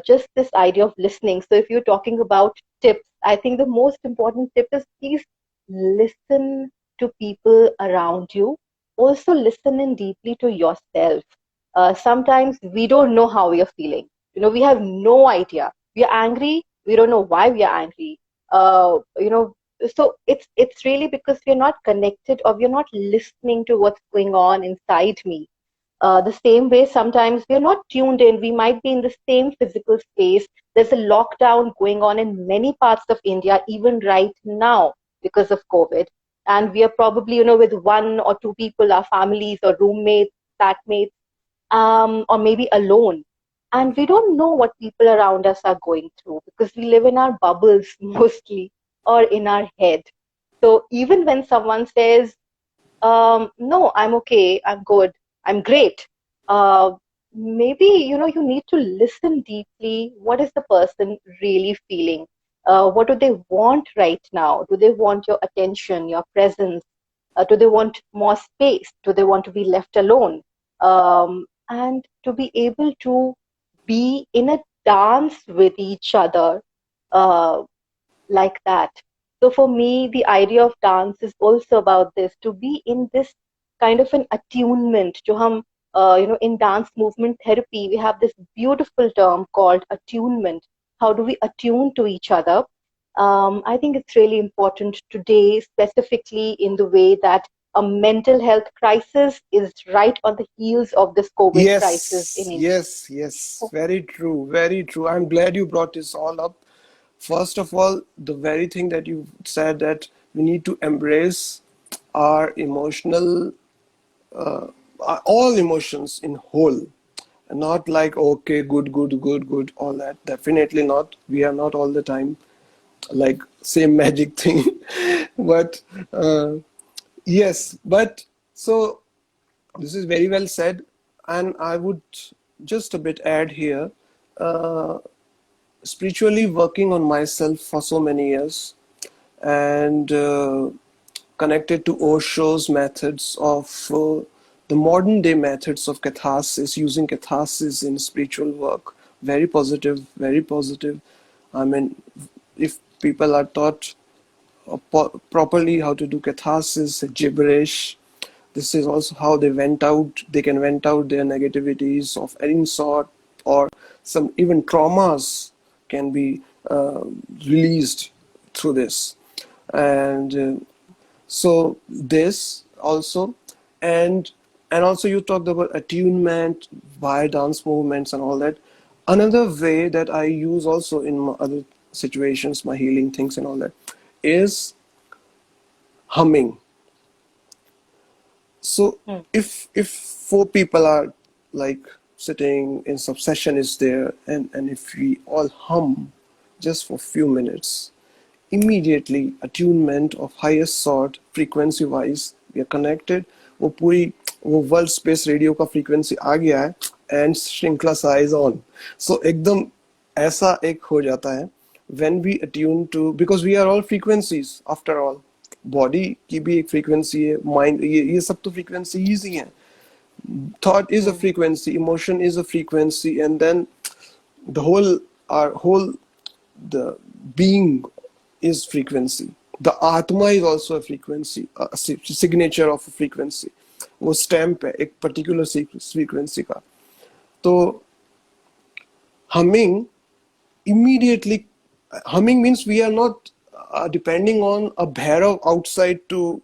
Just this idea of listening. So if you're talking about tips, I think the most important tip is, please listen to people around you. Also listen in deeply to yourself. Sometimes we don't know how we are feeling. We have no idea. We are angry. We don't know why we are angry. So it's really because we're not connected, or we're not listening to what's going on inside me. The same way, sometimes we're not tuned in. We might be in the same physical space. There's a lockdown going on in many parts of India, even right now, because of COVID. And we are probably, with one or two people, our families or roommates, flatmates, or maybe alone. And we don't know what people around us are going through, because we live in our bubbles mostly, or in our head. So even when someone says, no, I'm okay, I'm good, I'm great. Uh, Maybe, you need to listen deeply. What is the person really feeling? What do they want right now? Do they want your attention, your presence? Do they want more space? Do they want to be left alone? And to be able to be in a dance with each other, uh, like that. So for me, the idea of dance is also about this, to be in this kind of an attunement. जो हम, in dance movement therapy, we have this beautiful term called attunement. How do we attune to each other? I think it's really important today, specifically in the way that a mental health crisis is right on the heels of this COVID crisis in Yes, India. yes, yes. Very true, very true. I'm glad you brought this all up. First of all, the very thing that you said, that we need to embrace our emotional, all emotions in whole. Not like, okay, good, good, good, good, all that. Definitely not. We are not all the time like same magic thing. But yes, but so this is very well said. And I would just a bit add here, uh, spiritually working on myself for so many years, and connected to Osho's methods of the modern day methods of catharsis, using catharsis in spiritual work. Very positive, very positive. I mean, if people are taught properly how to do catharsis, gibberish, this is also how they can vent out their negativities of any sort, or some even traumas can be released through this. And so this also, and also you talked about attunement via dance movements and all that. Another way that I use also in my other situations, my healing things and all that, is humming. So Hmm. if four people are like sitting in some session is there, and if we all hum just for a few minutes, immediately attunement of highest sort frequency wise we are connected. वो पूरी वो world space radio का frequency आ गया है, and श्रृंखला Sai is on. सो एकदम ऐसा एक हो जाता है when we attune to, because we are all frequencies after all. Body की भी एक फ्रीक्वेंसी है, माइंड, ये सब तो फ्रीक्वेंसीज ही हैं. Thought is a Hmm. frequency, emotion is a frequency, and then the whole our whole the being is frequency. The atma is also a frequency, a signature of a frequency. वो stamp है एक particular frequency का. तो humming immediately, humming means we are not depending on a bhairav outside to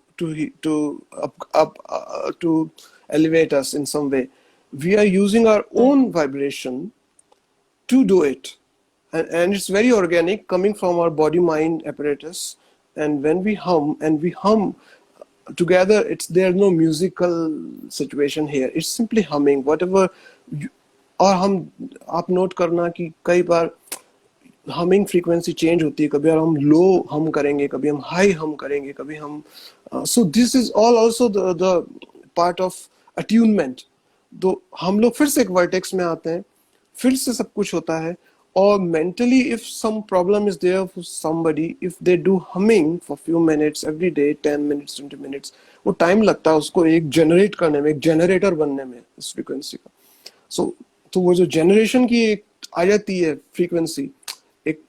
elevate us in some way. We are using our Hmm. own vibration to do it, and it's very organic coming from our body mind apparatus. And when we hum, together, it's there's no musical situation here, it's simply humming whatever you, और हम आप note करना कि कई बार humming frequency change होती है, कभी हम लो हम करेंगे, कभी हम हाई हम करेंगे, कभी हम so this is all also the part of attunement. तो हम लोग फिर से एक वर्टेक्स में आते हैं, फिर से सब कुछ होता है. और mentally if some problem is there for somebody, if they do humming for few minutes every day, 10 minutes 20 minutes, वो टाइम लगता है उसको एक जनरेट करने में, एक जनरेटर बनने में इस फ्रीक्वेंसी का. सो तो वो जो जनरेशन की एक आ जाती है फ्रीक्वेंसी, एक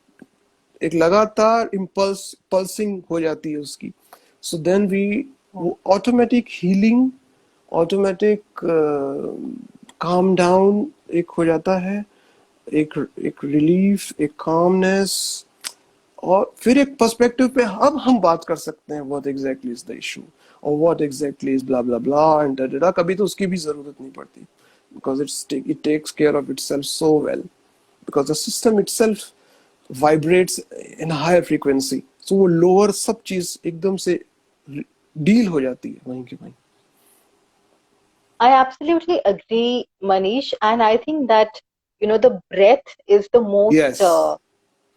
एक लगातार इम्पल्स पल्सिंग हो जाती है उसकी. सो देन वी वो automatic healing, automatic calm down एक हो जाता है, एक एक रिलीफ, एक कामनेस, और फिर एक पर्सपेक्टिव पे अब हम बात कर सकते हैं what exactly is the issue और what exactly is blah blah blah and डा. कभी तो उसकी भी जरूरत नहीं पड़ती, because it takes care of itself so well, because the system itself vibrates in a higher frequency. So वो lower सब चीज एकदम से डील हो जाती है वहीं के वहीं. I absolutely agree, Manish, and I think that the breath is the most Yes.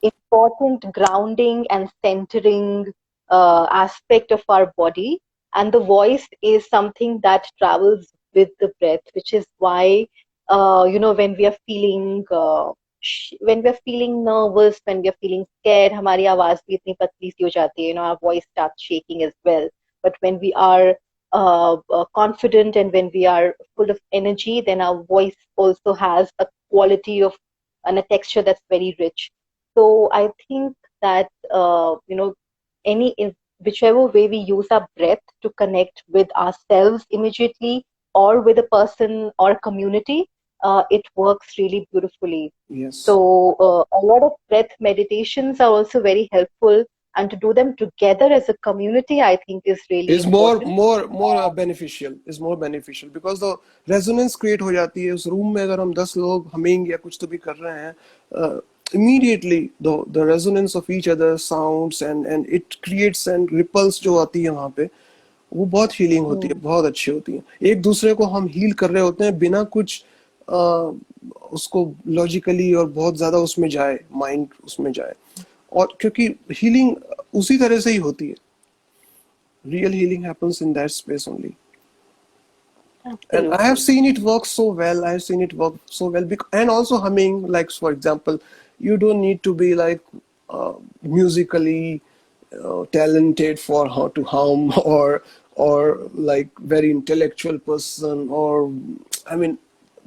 important grounding and centering aspect of our body, and the voice is something that travels with the breath, which is why when we are feeling when we are feeling nervous, when we are feeling scared, हमारी आवाज भी इतनी पतली सी हो जाती है, our voice starts shaking as well. But when we are confident and when we are full of energy, then our voice also has a quality of and a texture that's very rich. So I think that whichever way we use our breath to connect with ourselves immediately or with a person or a community, it works really beautifully. Yes. So a lot of breath meditations are also very helpful, and to do them together as a community, I think, is really is more important. more more beneficial, is more beneficial, because the resonance create हो जाती है उस room में. अगर हम 10 लोग humming या कुछ तो भी कर रहे हैं, immediately the resonance of each other sounds and it creates and ripples जो आती है वहां पे, वो बहुत हीलिंग होती है, Hmm. बहुत अच्छी होती है. एक दूसरे को हम हील कर रहे होते हैं बिना कुछ उसको लॉजिकली और बहुत ज्यादा उसमें जाए, माइंड उसमें जाए. और क्योंकि हीलिंग उसी तरह से ही होती है, real healing happens in that space only. And I have Absolutely. seen it work so well. I have seen it work so well. And also humming, like for example, you don't need to be like musically talented for how to hum, or like very intellectual person, or I mean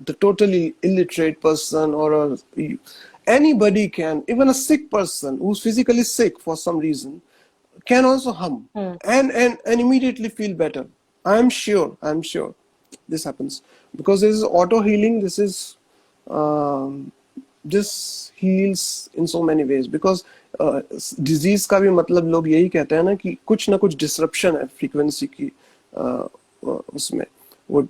the totally illiterate person, or anybody can, even a sick person who's physically sick for some reason, can also hum and immediately feel better. I'm sure this happens because this is auto healing. Um, this heals in so many ways because disease का भी मतलब लोग यही कहते हैं ना कुछ disruption है फ्रीक्वेंसी की उसमें वो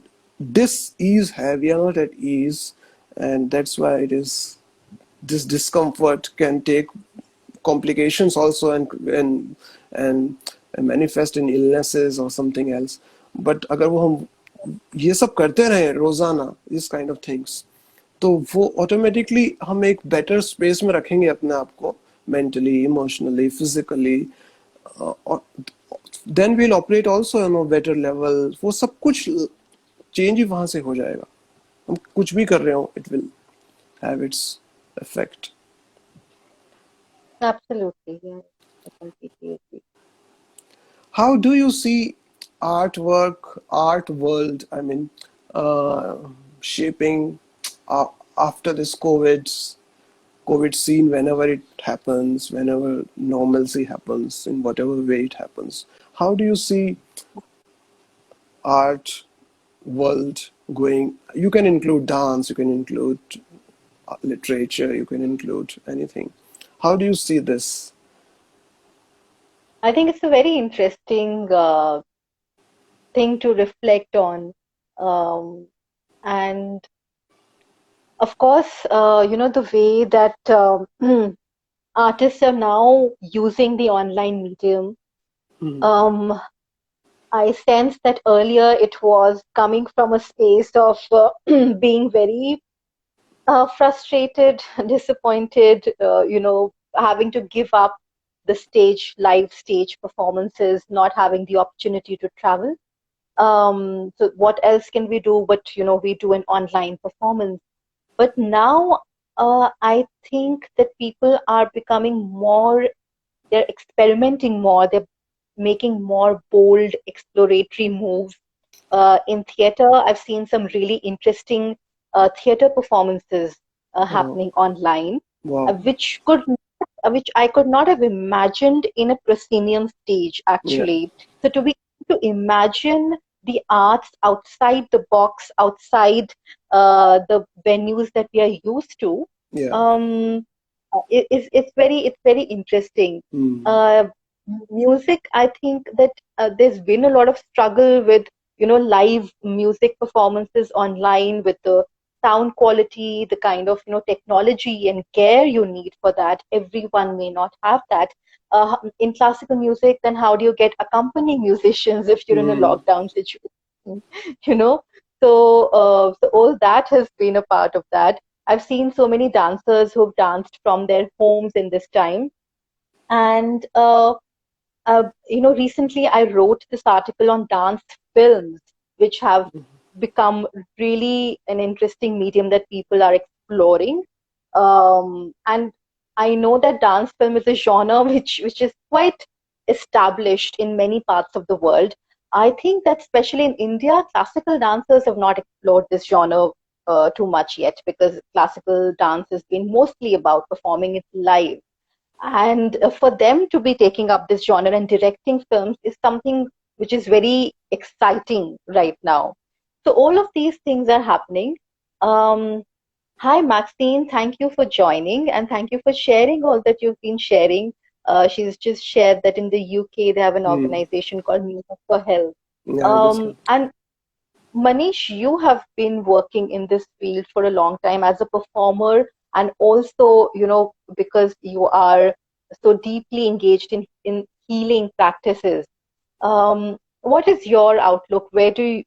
dis-ease है, we are not at ease, and that's why it is this discomfort can take complications also and manifest in illnesses or something else. But अगर वो हम ये सब करते रहे रोजाना this kind of things, तो वो ऑटोमेटिकली हम एक बेटर स्पेस में रखेंगे अपने आप को मेंटली, इमोशनली, फिजिकली, और then we'll operate also on a better level. वो सब कुछ चेंज ही वहां से हो जाएगा. हम कुछ भी कर रहे हो, it will have its effect. Absolutely, yeah. I completely agree. How do you see artwork, art world, I mean, shaping after this COVID scene, whenever it happens, whenever normalcy happens, in whatever way it happens? How do you see art world going? You can include dance, you can include literature, you can include anything. How do you see this? I think it's a very interesting thing to reflect on. Um, and of course, the way that artists are now using the online medium. Mhm. Um, I sense that earlier it was coming from a space of being very frustrated, disappointed, having to give up the live stage performances, not having the opportunity to travel. So what else can we do but, we do an online performance. But now I think that people are becoming more, they're experimenting more, they're making more bold, exploratory moves. In theater, I've seen some really interesting theater performances Oh, happening online, wow. which I could not have imagined in a proscenium stage, Yeah. actually. So to be able to imagine the arts outside the box, outside the venues that we are used to, Yeah. um, it's very interesting. Mm. Uh, Music, I think that there's been a lot of struggle with live music performances online, with the sound quality, the kind of technology and care you need for that. Everyone may not have that. In classical music, then how do you get accompanying musicians if you're in a Mm. lockdown situation? you know so all that has been a part of that. I've seen so many dancers who've danced from their homes in this time. And recently I wrote this article on dance films, which have become really an interesting medium that people are exploring. And I know that dance film is a genre which is quite established in many parts of the world. I think that especially in India, classical dancers have not explored this genre too much yet, because classical dance has been mostly about performing it live. And for them to be taking up this genre and directing films is something which is very exciting right now. So all of these things are happening. Um, Hi, Maxine. Thank you for joining, and thank you for sharing all that you've been sharing. She's just shared that in the UK they have an Mm. organization called Music for Health. Yeah, I just got. And Manish, you have been working in this field for a long time as a performer, and also, because you are so deeply engaged in healing practices. What is your outlook? Where do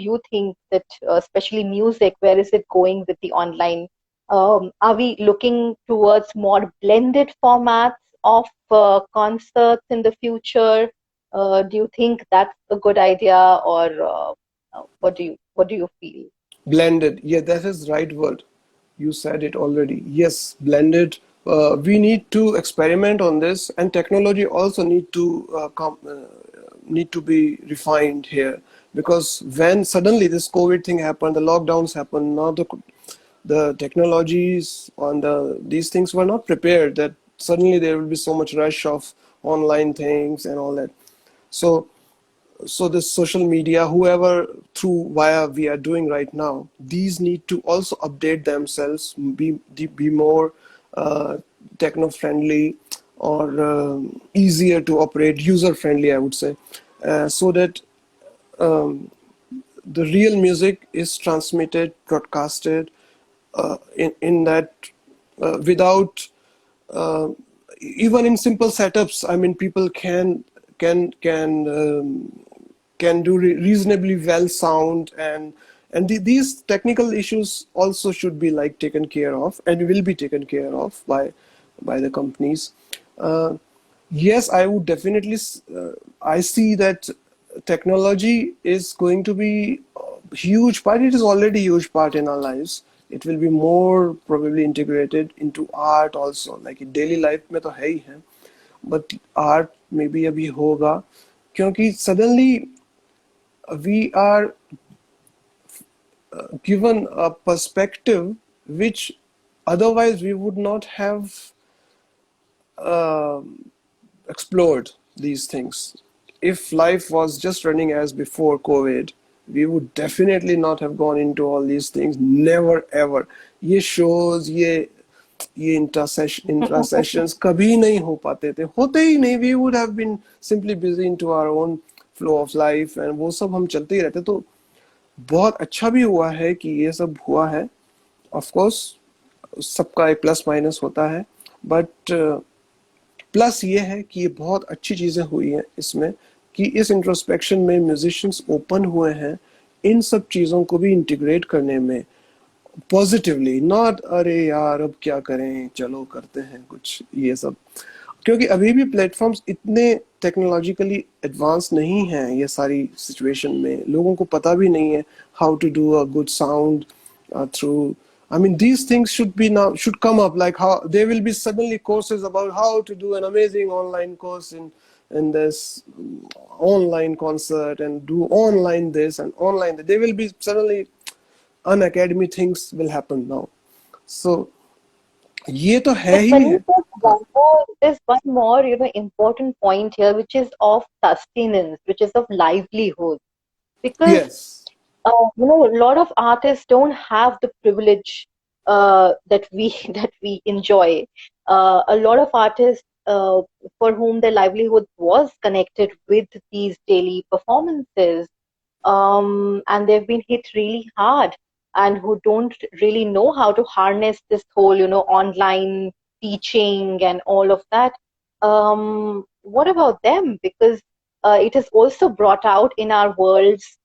you think that, especially music, where is it going with the online? Are we looking towards more blended formats of concerts in the future? Do you think that's a good idea, or what do you feel? Blended. Yeah, that is right word. You said it already. Yes, blended. We need to experiment on this, and technology also need to be refined here, because when suddenly this COVID thing happened, the lockdowns happened. Now the technologies on these things were not prepared, that suddenly there will be so much rush of online things and all that. So this social media, whoever, through via we are doing right now, these need to also update themselves, be more techno friendly, or easier to operate, user friendly, I would say, so that the real music is transmitted, broadcasted, in that, without, uh, even in simple setups. I mean, people can do reasonably well sound, and these technical issues also should be like taken care of, and will be taken care of by the companies. Uh, yes, I would definitely. I see that technology is going to be a huge part. It is already a huge part in our lives. It will be more probably integrated into art also. Like in daily life में तो है ही है, but art maybe अभी होगा, क्योंकि suddenly we are given a perspective which otherwise we would not have explored these things. If life was just running as before COVID, we would definitely not have gone into all these things. Never ever. ये shows, ये intra sessions कभी नहीं हो पाते थे, होते ही नहीं. We would have been simply busy into our own flow of life, and वो सब हम चलते ही रहते. तो बहुत अच्छा भी हुआ है कि ये सब हुआ है. ऑफ कोर्स सबका एक प्लस माइनस होता है, बट प्लस ये है कि ये बहुत अच्छी चीजें हुई हैं इसमें, कि इस इंट्रोस्पेक्शन में म्यूजिशियंस ओपन हुए हैं इन सब चीजों को भी इंटीग्रेट करने में, पॉजिटिवली. नॉट अरे यार अब क्या करें, चलो करते हैं कुछ ये सब. क्योंकि अभी भी प्लेटफॉर्म्स इतने टेक्नोलॉजिकली एडवांस नहीं हैं. ये सारी सिचुएशन में लोगों को पता भी नहीं है how to do a good sound through. I mean, these things should come up, like how there will be suddenly courses about how to do an amazing online course in this online concert, and do online this and online that. There will be suddenly unacademy things will happen now. So ये तो है But he when you है. said हाँ. there's one more, important point here, which is of sustenance, which is of livelihood. Because Yes. a lot of artists don't have the privilege that we that we enjoy. A lot of artists for whom their livelihood was connected with these daily performances, and they've been hit really hard, and who don't really know how to harness this whole, online teaching and all of that. What about them? Because it has also brought out in our worlds.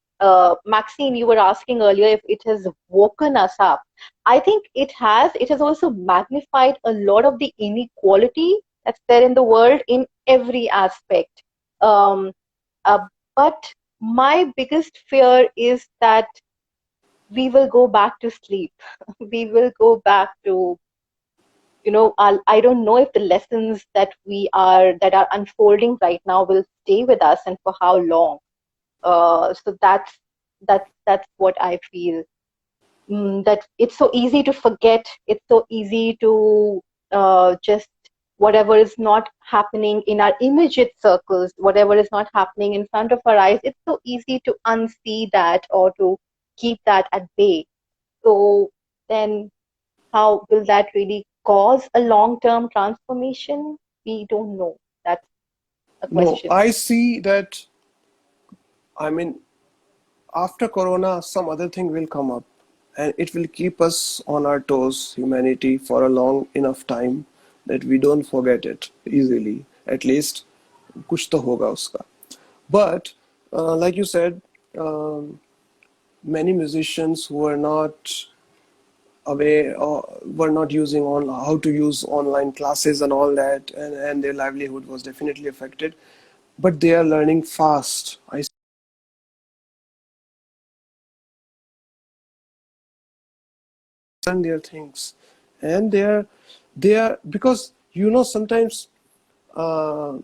Maxine, you were asking earlier if it has woken us up. I think it has. It has also magnified a lot of the inequality that's there in the world in every aspect. Um, uh, but my biggest fear is that we will go back to sleep. We will go back to, I don't know if the lessons that are unfolding right now will stay with us, and for how long. So that's what I feel. That it's so easy to forget. It's so easy to just whatever is not happening in our immediate circles, whatever is not happening in front of our eyes, it's so easy to unsee that or to keep that at bay. So then how will that really cause a long-term transformation? We don't know. That's a No, question. I see that. I mean, after Corona, some other thing will come up, and it will keep us on our toes, humanity, for a long enough time that we don't forget it easily. At least, कुछ तो होगा उसका. But, like you said, many musicians who are not aware, or were not using on how to use online classes and all that, and their livelihood was definitely affected. But they are learning fast. I learn their things, and they are because sometimes uh,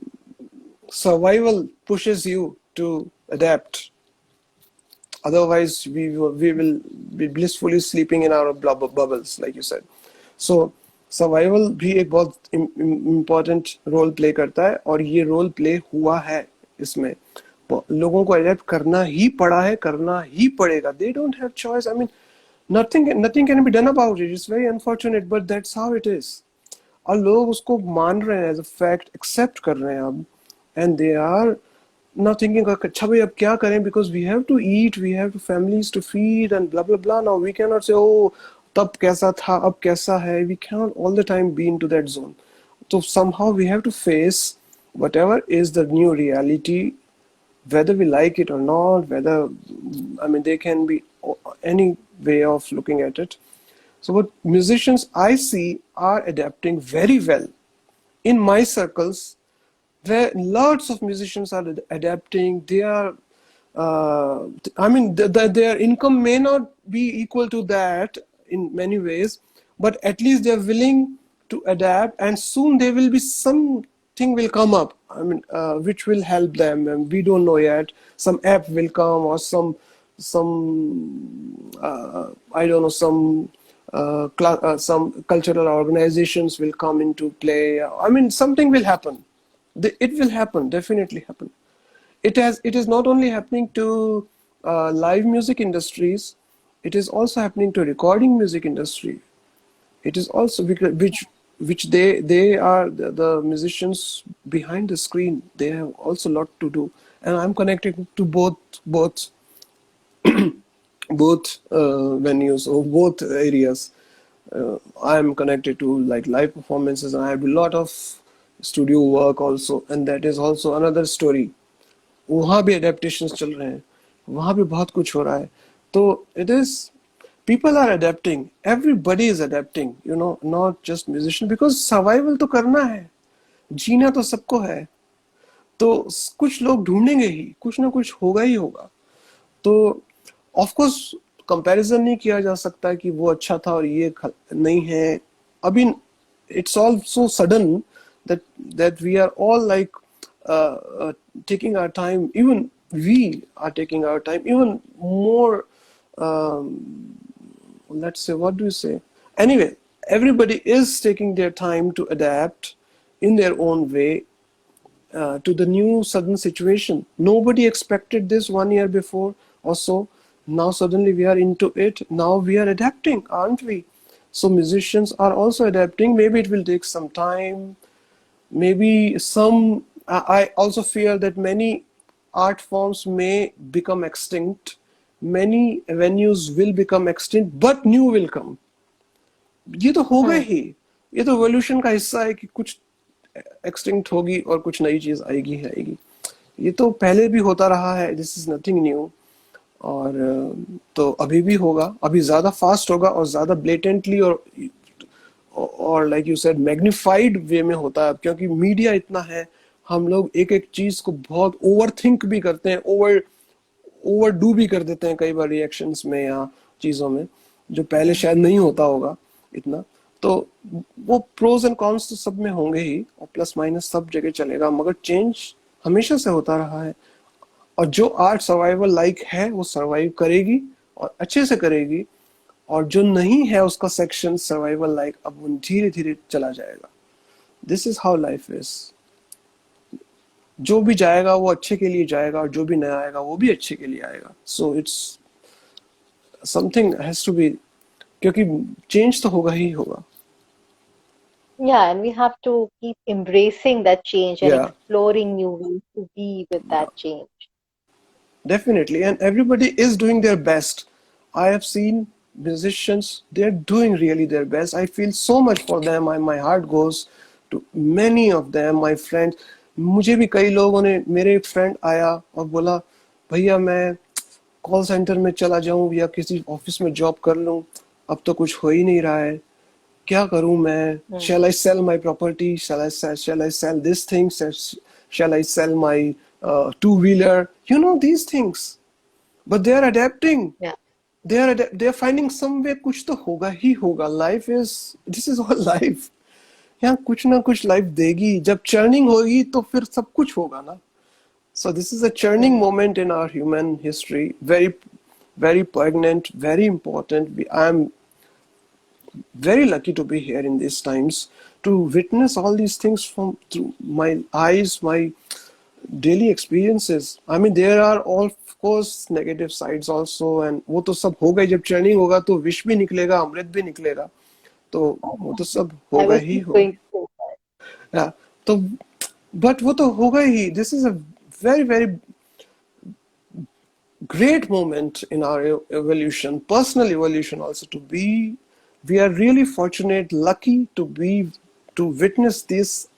survival pushes you to adapt. otherwise we will be blissfully sleeping in our bubbles, like you said. So survival भी एक बहुत important role play करता है, और ये role play हुआ है इसमें. लोगों को अडेप्ट करना ही पड़ा है, करना ही पड़ेगा. They don't have choice. I mean nothing can be done about it. It's very unfortunate, but that's how it is. और लोग उसको मान रहे हैं, एज अ फैक्ट एक्सेप्ट कर रहे हैं अब. And they are not thinking अच्छा भाई अब क्या करें, because we have to eat, we have to families to feed and blah blah blah. Now we cannot say, oh तब कैसा था अब कैसा है. We cannot all the time be into that zone. So somehow we have to face whatever is the new reality, whether we like it or not, whether, I mean, there can be any way of looking at it. So what musicians I see are adapting very well. In my circles, where lots of musicians are adapting, they are I mean their income may not be equal to that in many ways, but at least they are willing to adapt, and soon there will be something will come up, I mean, which will help them, and we don't know yet. Some app will come, or some I don't know, some cultural organizations will come into play. I mean, something will happen. It will happen, definitely happen. It is not only happening to live music industries, it is also happening to recording music industry. It is also which they are the musicians behind the screen. They have also a lot to do, and I'm connected to both venues, or both areas. I'm connected to like live performances, and I have a lot of studio work also, and that is also another story. वहाँ भी adaptations चल रहे हैं, वहाँ भी बहुत कुछ हो रहा है. तो it is, people are adapting, everybody is adapting, you know, not just musician, because survival तो करना है, जीना तो सबको है. तो कुछ लोग ढूंढेंगे ही, कुछ ना कुछ होगा ही होगा. तो ऑफ कोर्स कंपैरिजन नहीं किया जा सकता कि वो अच्छा था और ये नहीं है. अभी it's all so sudden that we are all like taking our time. Even we are taking our time even more. Let's say, what do you say? Anyway, everybody is taking their time to adapt in their own way to the new sudden situation. Nobody expected this 1 year before or so. Now suddenly we are into it. Now we are adapting, aren't we? So musicians are also adapting. Maybe it will take some time. Maybe some, I also fear that many art forms may become extinct. Many venues will become extinct, but new will come. ये तो होगा ही. ये तो evolution का हिस्सा है कि कुछ extinct होगी और कुछ नई चीज आएगी. ये तो पहले भी होता रहा है. This is nothing new. और तो अभी भी होगा, अभी ज्यादा फास्ट होगा और ज्यादा ब्लेटेंटली और लाइक यू सेड मैग्निफाइड वे में होता है, क्योंकि मीडिया इतना है. हम लोग एक एक चीज को बहुत ओवर थिंक भी करते हैं, ओवर डू भी कर देते हैं कई बार रिएक्शंस में या चीजों में, जो पहले शायद नहीं होता होगा इतना. तो वो प्रोज एंड कॉन्स तो सब में होंगे ही, और प्लस माइनस सब जगह चलेगा, मगर चेंज हमेशा से होता रहा है. और जो आर्ट सर्वाइवल लाइक है वो सर्वाइव करेगी और अच्छे से करेगी, और जो नहीं है उसका सेक्शन सर्वाइवल लाइक अब वो धीरे धीरे चला जाएगा. This is how life is. जो भी जाएगा वो अच्छे के लिए जाएगा, और जो भी नया आएगा वो भी अच्छे के लिए आएगा. So it's something has to be, क्योंकि चेंज तो होगा ही होगा. Yeah, and we have to keep embracing that change and exploring new ways to be with that change. Definitely, and everybody is doing their best. I have seen musicians, they're doing really their best. I feel so much for them. My heart goes to many of them, my friends. मुझे भी कई लोगों ने, मेरे एक friend आया और बोला भैया मैं कॉल सेंटर में चला जाऊं या किसी ऑफिस में जॉब कर लूं, अब तो कुछ हो ही नहीं रहा है, क्या करूं मैं? Shall I sell my property? Shall I sell this thing? Shall I sell my two-wheeler? You know these things. But they are adapting. Yeah. They are finding some way. कुछ तो होगा ही होगा. This is all life. यहाँ कुछ ना कुछ life देगी. जब churning होगी तो फिर सब कुछ होगा ना. So this is a churning moment in our human history. Very very poignant, very important. I'm very lucky to be here in these times to witness all these things from through my eyes, my daily experiences. I mean, there are all, of course, negative sides also, and वो तो सब होगा ही. जब training होगा तो विष भी निकलेगा, अमृत भी निकलेगा. तो वो तो सब I होगा was ही just होगा. going to say that. Yeah. तो but वो तो होगा ही. This is a very very great moment in our evolution, personal evolution also, to be, we are really fortunate, lucky to be, to witness this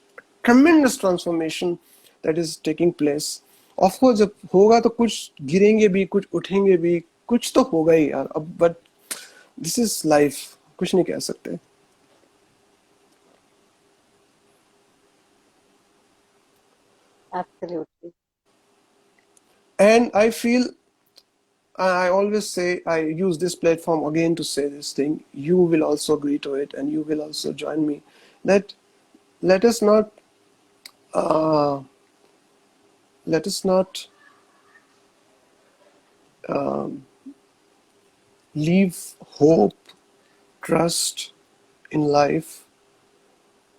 tremendous transformation that is taking place. Of course, जब होगा तो कुछ गिरेंगे भी, कुछ उठेंगे भी, कुछ तो होगा ही यार. अब but this is life, कुछ नहीं कह सकते. Absolutely. And I feel, I always say, I use this platform again to say this thing. You will also agree to it, and you will also join me. That let us not, uh, let us not leave hope, trust in life.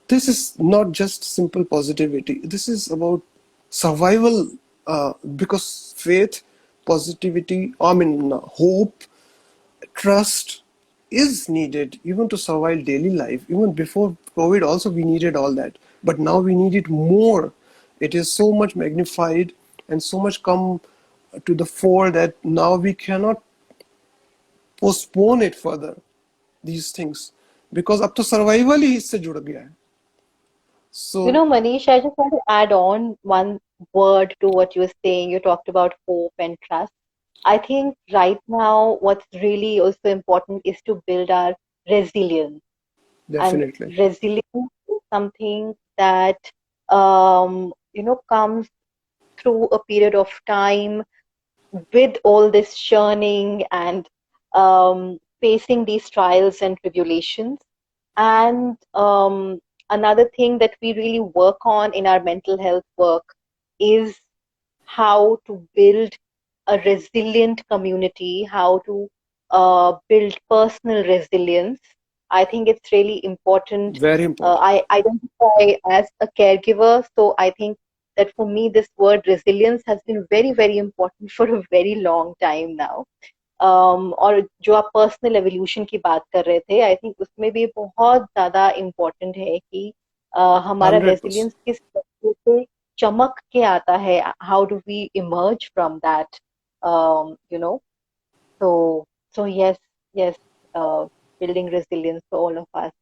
This is not just simple positivity. This is about survival. Because faith, positivity, I mean, hope, trust is needed even to survive daily life. Even before COVID also we needed all that, but now we need it more. It is so much magnified and so much come to the fore that now we cannot postpone it further, these things, because अब तो survival ही इससे जुड़ गया है. You So know, Manish, I just want to add on one word to what you were saying. You talked about hope and trust. I think right now, what's really also important is to build our resilience. And definitely resilience is something that, comes through a period of time with all this churning and facing these trials and tribulations. And another thing that we really work on in our mental health work is how to build a resilient community, how to build personal resilience. I think it's really important. very important. I identify as a caregiver, so I think that for me, this word resilience has been very, very important for a very long time now. और जो आप personal evolution की बात कर रहे थे, I think उसमें भी बहुत ज्यादा इम्पोर्टेंट है कि हमारा 100%. रेजिलियंस किस तरीके से चमक के आता है, how do we emerge from that, you know. so so yes, building resilience for all of us.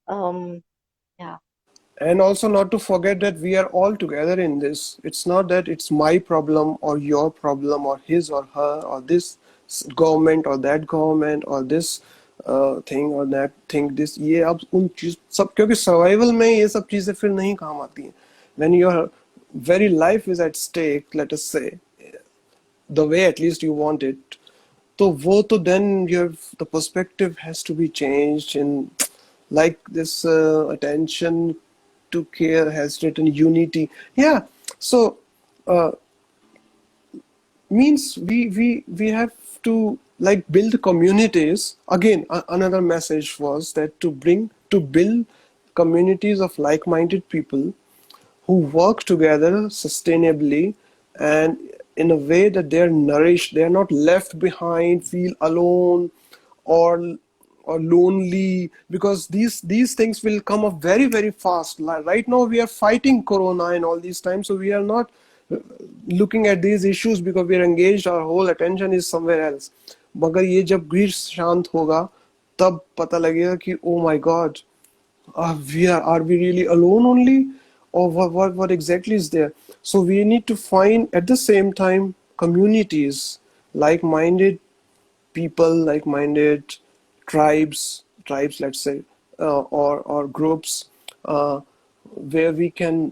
um yeah. And also not to forget that we are all together in this. It's not that it's my problem or your problem or his or her or this government or that government or this thing or that thing. This ये अब उन चीज सब, क्योंकि survival में ये सब चीजें फिर नहीं काम आती हैं. When your very life is at stake, let us say, the way at least you want it, तो वो तो then your, the perspective has to be changed in, like this attention to care has written unity. Yeah. So means we have to like build communities again. Another message was that to build communities of like-minded people who work together sustainably and in a way that they are nourished, they are not left behind, feel alone or lonely, because these things will come up very very fast. Like right now we are fighting corona and all these times, so we are not looking at these issues because we are engaged, our whole attention is somewhere else. मगर ये जब ग्रीष्म शांत होगा तब पता लगेगा कि oh my god, are we really alone only, or what exactly is there? So we need to find at the same time communities, like-minded people, like-minded tribes, let's say, or groups, uh, where we can.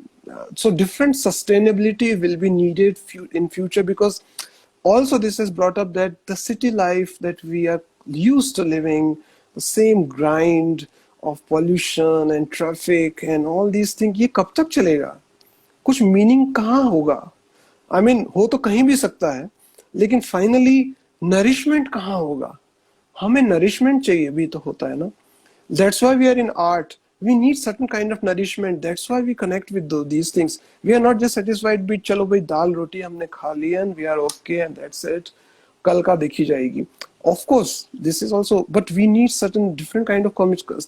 So different sustainability will be needed in future, because also this has brought up that the city life that we are used to living, the same grind of pollution and traffic and all these things, ये कब तक चलेगा? कुछ meaning कहाँ होगा? I mean हो तो कहीं भी सकता है, लेकिन फाइनली नरिशमेंट कहाँ होगा? हमें नरिशमेंट चाहिए भी तो होता है ना. That's why we are in art. We need certain kind of nourishment. That's why we connect with these things. We are not just satisfied with चलो भाई दाल रोटी हमने खा ली and we are okay and that's it. कल का देखी जाएगी. Of course, this is also, but we need certain different kind of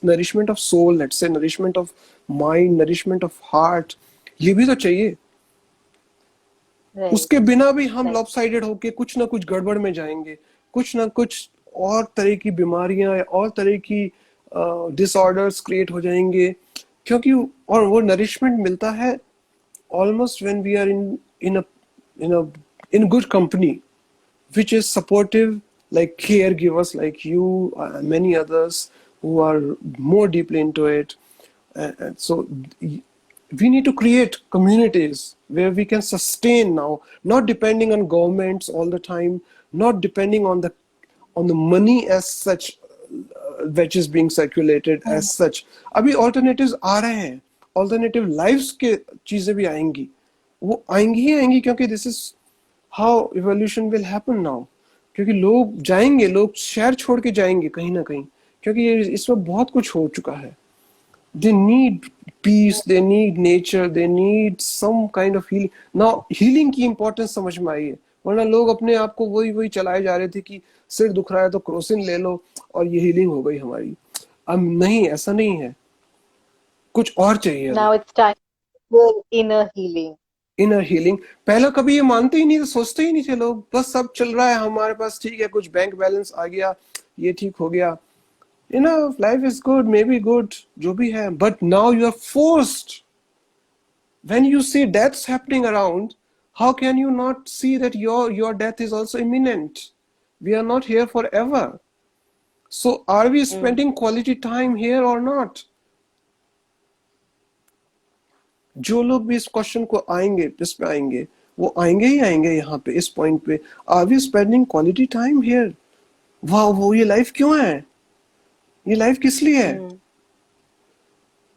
nourishment of soul. Let's say nourishment of mind, nourishment of heart. ये भी तो चाहिए. Right, उसके बिना भी हम right. लॉपसाइडेड होके कुछ ना कुछ गड़बड़ में जाएंगे. कुछ ना कुछ और तरह की बीमारियां और तरह की डिसऑर्डर्स क्रिएट हो जाएंगे. क्योंकि और वो नरिशमेंट मिलता है almost when we are in a in a in good company which is supportive, like caregivers like you and many others who are more deeply into it. And so we need to create communities where we can sustain now, not depending on governments all the time, not depending on the money as such, which is being circulated as such. अभी alternatives आ रहे हैं, alternative lives के चीजें भी आएंगी. वो आएंगी ही आएंगी क्योंकि this is how evolution will happen now. क्योंकि लोग जाएंगे, लोग शहर छोड़ के जाएंगे कहीं ना कहीं, क्योंकि ये इसमें बहुत कुछ हो चुका है. They need peace, they need nature, they need some kind of healing. Now healing की importance समझ में आई है. वरना लोग अपने आप को वही वही चलाए जा रहे थे कि सिर दुख रहा है तो क्रोसिन ले लो और ये हीलिंग हो गई हमारी. अब नहीं, ऐसा नहीं है. कुछ और चाहिए अभी. Now it's time for inner healing. Inner healing. पहले कभी ये मानते ही नहीं थे, सोचते ही नहीं थे लोग. बस सब चल रहा है हमारे पास, ठीक है, कुछ बैंक बैलेंस आ गया, ये ठीक हो गया. Life is good, maybe good, जो भी है. But now you are forced. When you see deaths happening around, how can you not see that your death is also imminent? We are not here forever. So are we spending quality time here or not? जो लोग भी इस question को आएंगे, इस पे आएंगे, वो आएंगे ही आएंगे यहाँ पे, इस पॉइंट पे. Are we spending quality time here? वाह, वो ये लाइफ क्यों है? ये लाइफ किस लिए है?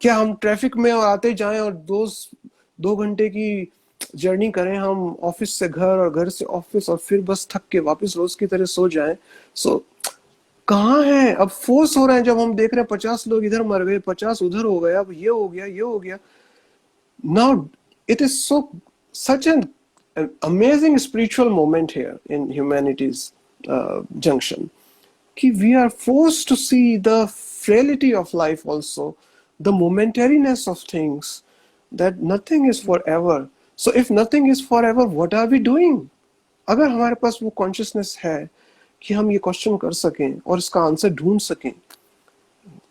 क्या हम ट्रैफिक में और आते जाएं और 2 घंटे की जर्नी करें हम ऑफिस से घर और घर से ऑफिस और फिर बस थक के वापस रोज की तरह सो जाएं? सो कहाँ है? अब फोर्स हो रहा है. जब हम देख रहे हैं 50 लोग इधर मर गए, 50 उधर हो गए, अब ये हो गया, ये हो गया. Now it is such an amazing spiritual moment here in humanity's junction. We are forced to see the frailty of life also, the momentariness of things, that nothing is forever. So if nothing is forever, what are we doing? अगर हमारे पास वो consciousness है कि हम ये question कर सकें और इसका आंसर ढूंढ सकें,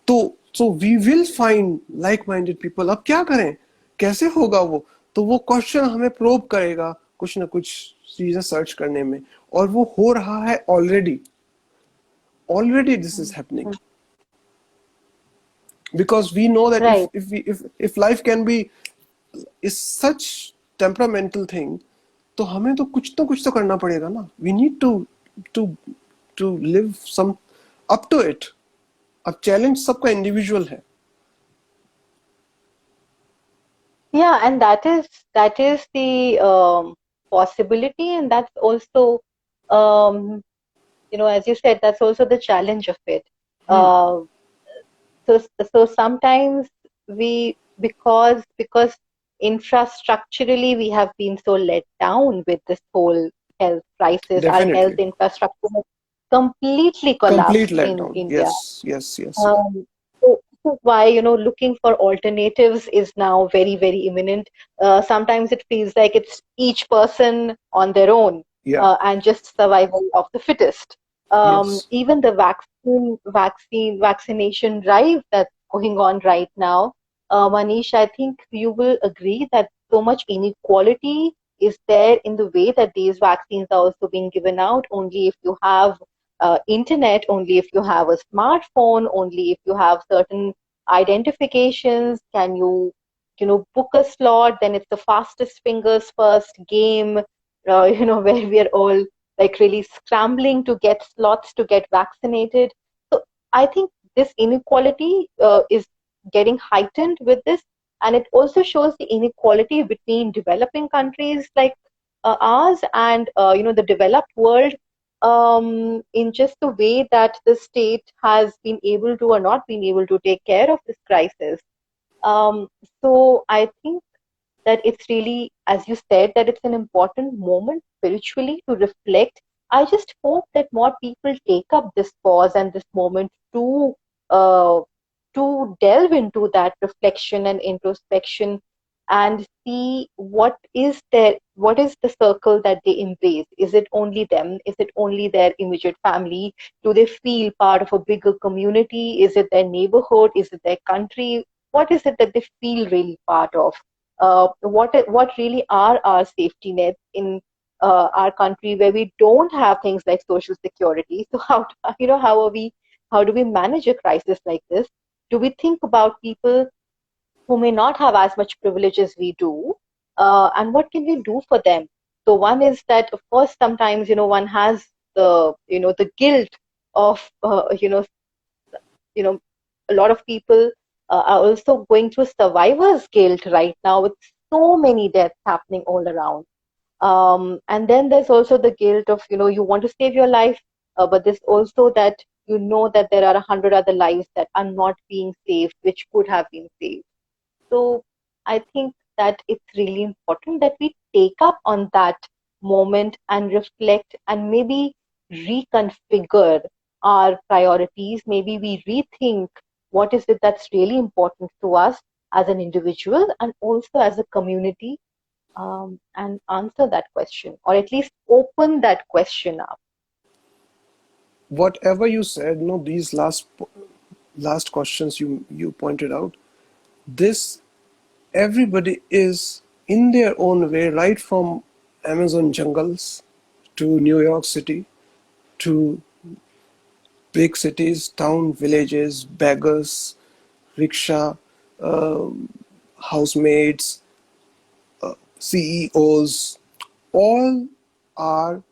तो we will find like minded people. अब क्या करें, कैसे होगा वो? तो वो क्वेश्चन हमें प्रोब करेगा कुछ ना कुछ चीजें सर्च करने में, और वो हो रहा है already. Already this is happening, because we know that Right. if life can be is such temperamental thing, तो हमें तो कुछ तो करना पड़ेगा ना. We need to live some up to it. अब चैलेंज सबका इंडिविजुअल है. Yeah, and that is the possibility, and that's also, um, as you said, that's also the challenge of it. Uh, so sometimes we, because infrastructurally we have been so let down with this whole health crisis. Our health Definitely. infrastructure has completely Complete collapsed in letdown. India. Yes. So this is why, looking for alternatives is now very, very imminent. Sometimes it feels like it's each person on their own, Yeah. and just survival of the fittest. Yes. Even the vaccination drive that's going on right now, Manish, I think you will agree that so much inequality is there in the way that these vaccines are also being given out. Only if you have internet, only if you have a smartphone, only if you have certain identifications can you, book a slot. Then it's the fastest fingers first game, where we are all like really scrambling to get slots to get vaccinated. So I think this inequality is getting heightened with this, and it also shows the inequality between developing countries like ours and the developed world. in just the way that the state has been able to or not been able to take care of this crisis. Um, so I think that it's really, as you said, that it's an important moment spiritually to reflect. I just hope that more people take up this pause and this moment uh, to delve into that reflection and introspection and see what is the circle that they embrace. Is it only them? Is it only their immediate family? Do they feel part of a bigger community? Is it their neighborhood? Is it their country? What is it that they feel really part of? What really are our safety nets in our country where we don't have things like social security? So how do we manage a crisis like this? Do we think about people who may not have as much privilege as we do, and what can we do for them? So one is that, of course, sometimes one has the guilt of a lot of people are also going through survivor's guilt right now with so many deaths happening all around. And then there's also the guilt of, you want to save your life, but there's also that that there are 100 other lives that are not being saved, which could have been saved. So I think that it's really important that we take up on that moment and reflect and maybe reconfigure our priorities. Maybe we rethink what is it that's really important to us as an individual and also as a community, and answer that question, or at least open that question up. Whatever you said, no, these last questions you pointed out, this everybody is in their own way, right from Amazon jungles to New York City to big cities, town, villages, beggars, rickshaw, housemaids, CEOs, all are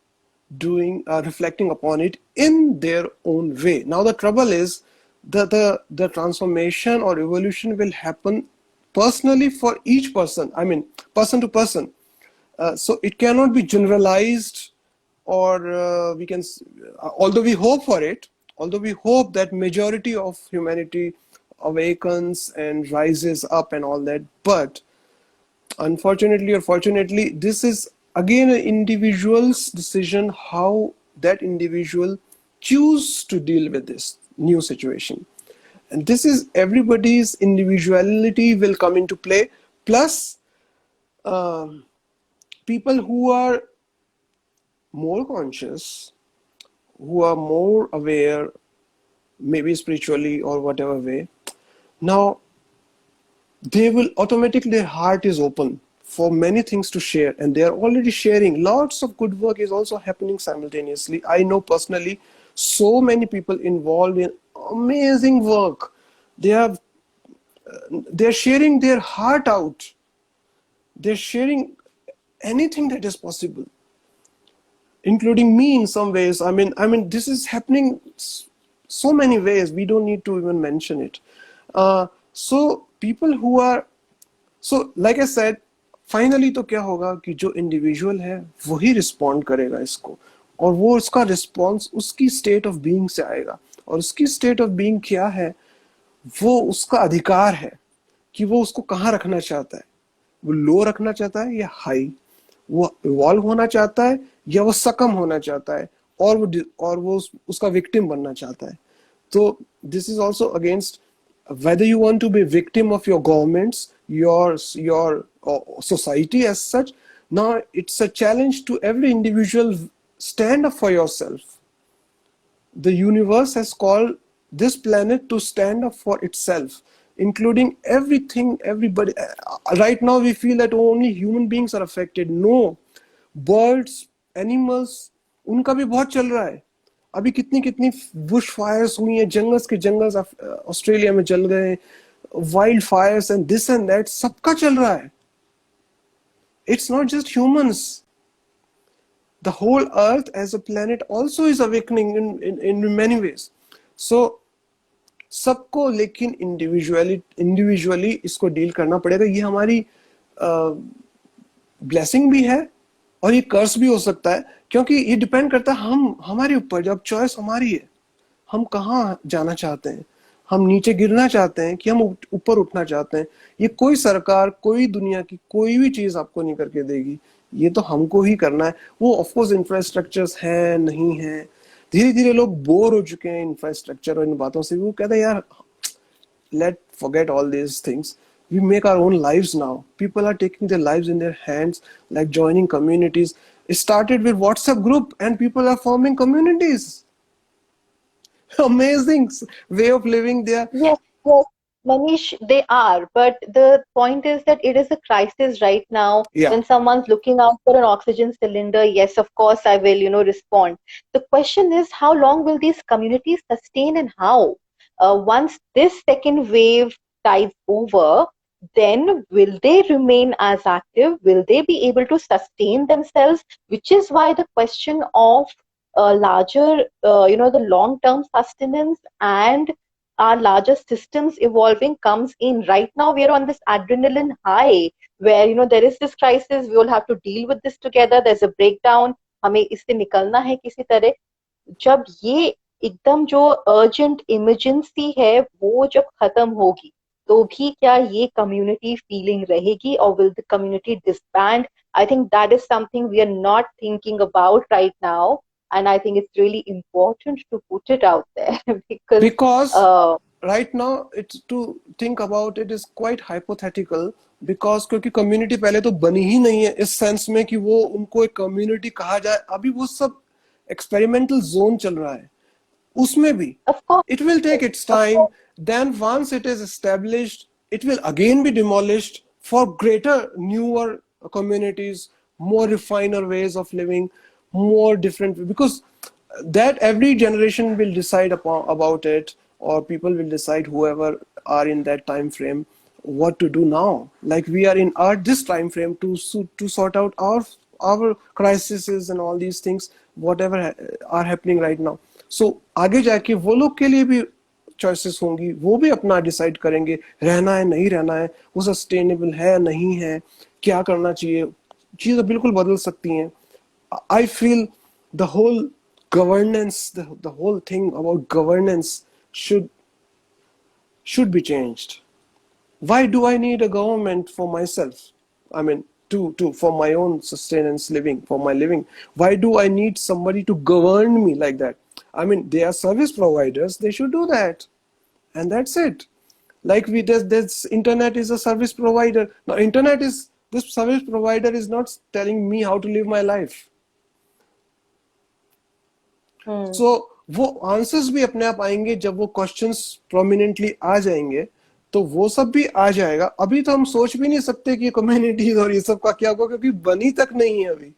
reflecting upon it in their own way. Now the trouble is the transformation or evolution will happen personally for each person. I mean, person to person. So it cannot be generalized, or although we hope for it, although we hope that majority of humanity awakens and rises up and all that, but unfortunately or fortunately, this is again an individual's decision how that individual choose to deal with this new situation. And this is everybody's individuality will come into play, plus people who are more conscious, who are more aware, maybe spiritually or whatever way, now they will automatically, their heart is open for many things to share, and they are already sharing. Lots of good work is also happening simultaneously. I know personally so many people involved in amazing work. They're sharing their heart out. They're sharing anything that is possible, including me in some ways. I mean this is happening so many ways, we don't need to even mention it. So people who are, so like I said, finally तो क्या होगा कि जो individual है वही respond करेगा इसको, और वो उसका रिस्पॉन्स उसकी स्टेट ऑफ बीइंग से आएगा, और उसकी स्टेट ऑफ बीइंग क्या है, वो उसका अधिकार है कि वो उसको कहाँ रखना चाहता है, वो लो रखना चाहता है या हाई, वो इवॉल्व होना चाहता है या वो सकम होना चाहता है, और वो उसका विक्टिम बनना चाहता है. So this is also against whether you want to be victim of your governments, your society as such. Now it's a challenge to every individual, stand up for yourself. The universe has called this planet to stand up for itself, including everything, everybody. Right now we feel that only human beings are affected. No, birds, animals, उनका भी बहुत चल रहा है. अभी कितनी कितनी bush fires हुई हैं, जंगल्स के जंगल्स ऑस्ट्रेलिया में जल गए, wild Fyers and this and that, सबका चल रहा है. It's not just humans. The whole earth as a planet also is awakening in many ways. So सबको लेकिन इंडिविजुअली इसको डील करना पड़ेगा. ये हमारी ब्लेसिंग भी है और ये कर्स भी हो सकता है, क्योंकि ये डिपेंड करता है हम हमारे ऊपर, जब चॉइस हमारी है हम कहाँ जाना चाहते हैं, हम नीचे गिरना चाहते हैं कि हम ऊपर उठना चाहते हैं। ये कोई सरकार, कोई दुनिया की कोई भी चीज आपको नहीं करके देगी, ये तो हमको ही करना है। वो ऑफकोर्स इंफ्रास्ट्रक्चर्स है नहीं है, धीरे धीरे लोग बोर हो चुके हैं इंफ्रास्ट्रक्चर और इन बातों से। वो कहते हैं यार let forget all these things, we make our own lives now. People are taking their lives in their hands, like joining communities. It started with WhatsApp group and people are forming communities. Amazing way of living there. Yes, yes, Manish, they are. But the point is that it is a crisis right now. Yeah, When someone's looking out for an oxygen cylinder, yes, of course, I will, respond. The question is, how long will these communities sustain and how? Once this second wave tides over, then will they remain as active? Will they be able to sustain themselves? Which is why the question of larger, the long-term sustenance and our larger systems evolving comes in. Right now we are on this adrenaline high where there is this crisis, we all have to deal with this together, there's a breakdown, हमें इससे निकलना है किसी तरह। जब ये एकदम जो अर्जेंट इमरजेंसी है वो जब खत्म होगी तो भी क्या ये कम्युनिटी फीलिंग रहेगी और will the community disband? I think that is something we are not thinking about right now, and I think it's really important to put it out there because because right now it's to think about it is quite hypothetical, because क्योंकि community पहले तो बनी ही नहीं है इस sense में कि वो उनको एक कम्युनिटी कहा जाए। अभी वो सब एक्सपेरिमेंटल जोन चल रहा है, उसमें भी of course, it will take its of time. course, Then once it is established, it will again be demolished for greater newer communities, more refiner ways of living, more different, because that every generation will decide about it, or people will decide, whoever are in that time frame, what to do now. Like we are in our this time frame to sort out our crises and all these things whatever are happening right now. So आगे जाके वो लोग के लिए भी choices होंगी, वो भी अपना डिसाइड करेंगे रहना है नहीं रहना है, वो सस्टेनेबल है नहीं है, क्या करना चाहिए। चीजें बिल्कुल बदल सकती हैं। I feel the whole governance, the whole thing about governance should be changed. Why do I need a government for myself? I mean, to for my own sustenance, living, for my living. Why do I need somebody to govern me like that? I mean, they are service providers, they should do that, and that's it. Like this internet is a service provider. Now internet is, this service provider is not telling me how to live my life. सो वो answers भी अपने आप आएंगे जब वो questions prominently आ जाएंगे, तो वो सब भी आ जाएगा। अभी तो हम सोच भी नहीं सकते कि कम्युनिटीज और ये सब का क्या होगा, क्योंकि बनी तक नहीं है अभी।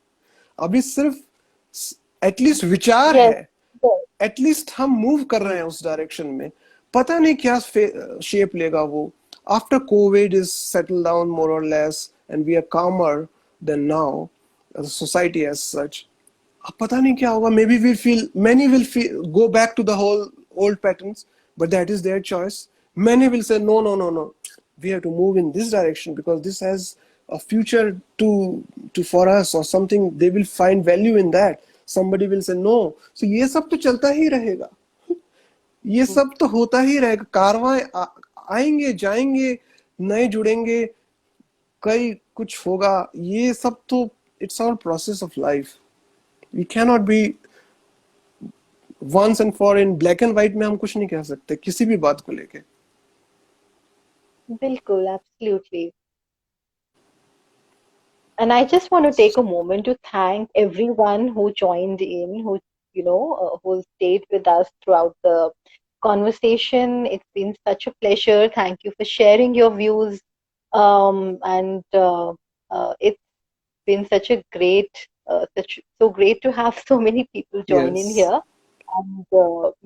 अभी सिर्फ एटलीस्ट विचार yes, है, yes. एटलीस्ट हम मूव कर रहे हैं उस डायरेक्शन में। पता नहीं क्या शेप लेगा वो। After covid is settle down more और less and we are calmer than now society as such. अब पता नहीं क्या होगा। Maybe will feel, many will feel go back to the whole old patterns, but that is their choice. Many will say no, no, no, no, we have to move in this direction because this has a future to for us or something. They will find value in that. Somebody will say no. So ये सब तो चलता ही रहेगा, ये सब तो होता ही रहेगा। कारवां आएंगे जाएंगे, नए जुड़ेंगे, कई कुछ होगा, ये सब तो it's all process of life. We cannot be once and for in black and white में हम कुछ नहीं कह सकते किसी भी बात को लेके। बिल्कुल, absolutely. And I just want to take a moment to thank everyone who joined in, who stayed with us throughout the conversation. It's been such a pleasure. Thank you for sharing your views. And it's been such a so great to have so many people join in Yes. here. And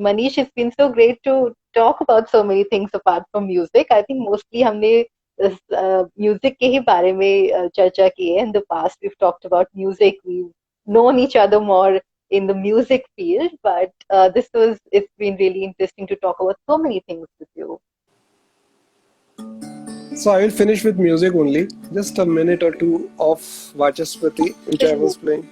Manish, it's been so great to talk about so many things apart from music. I think mostly हमने music के ही बारे में चर्चा की है. In the past, we've talked about music. We've known each other more in the music field, but it's been really interesting to talk about so many things with you. So I will finish with music only. Just a minute or two of Vachaspati, which I was playing.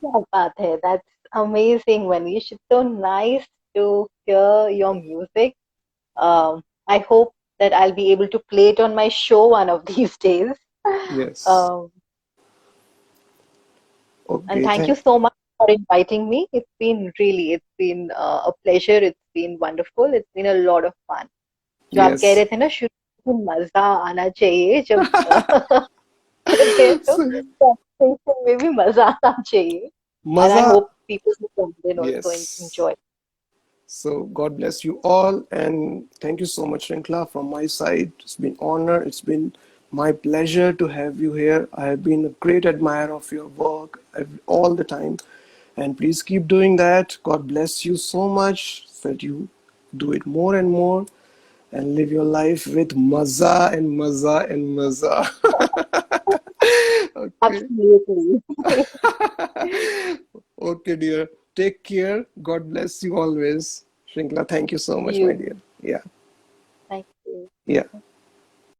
क्या बात है. That's amazing, Manish. It's so nice to hear your music. I hope that I'll be able to play it on my show one of these days. Yes. Um, and Okay, thank you so much for inviting me. It's been a pleasure. It's been wonderful. It's been a lot of fun. जो आप कह yes. रहे थे ना शुरू में मजा आना चाहिए जब करते हैं तो So, conversation में भी मजा आना चाहिए. And I Maza, hope people who come in also yes. enjoy. So God bless you all, and thank you so much, Shrinkhla, from my side. It's been honor. It's been my pleasure to have you here. I have been a great admirer of your work all the time, and please keep doing that. God bless you so much that you do it more and more, and live your life with maza and maza and maza. Okay. Absolutely. Okay, dear. Take care. God bless you always. Shrinkla, thank you so much, my You. dear. Yeah. Thank you. Yeah.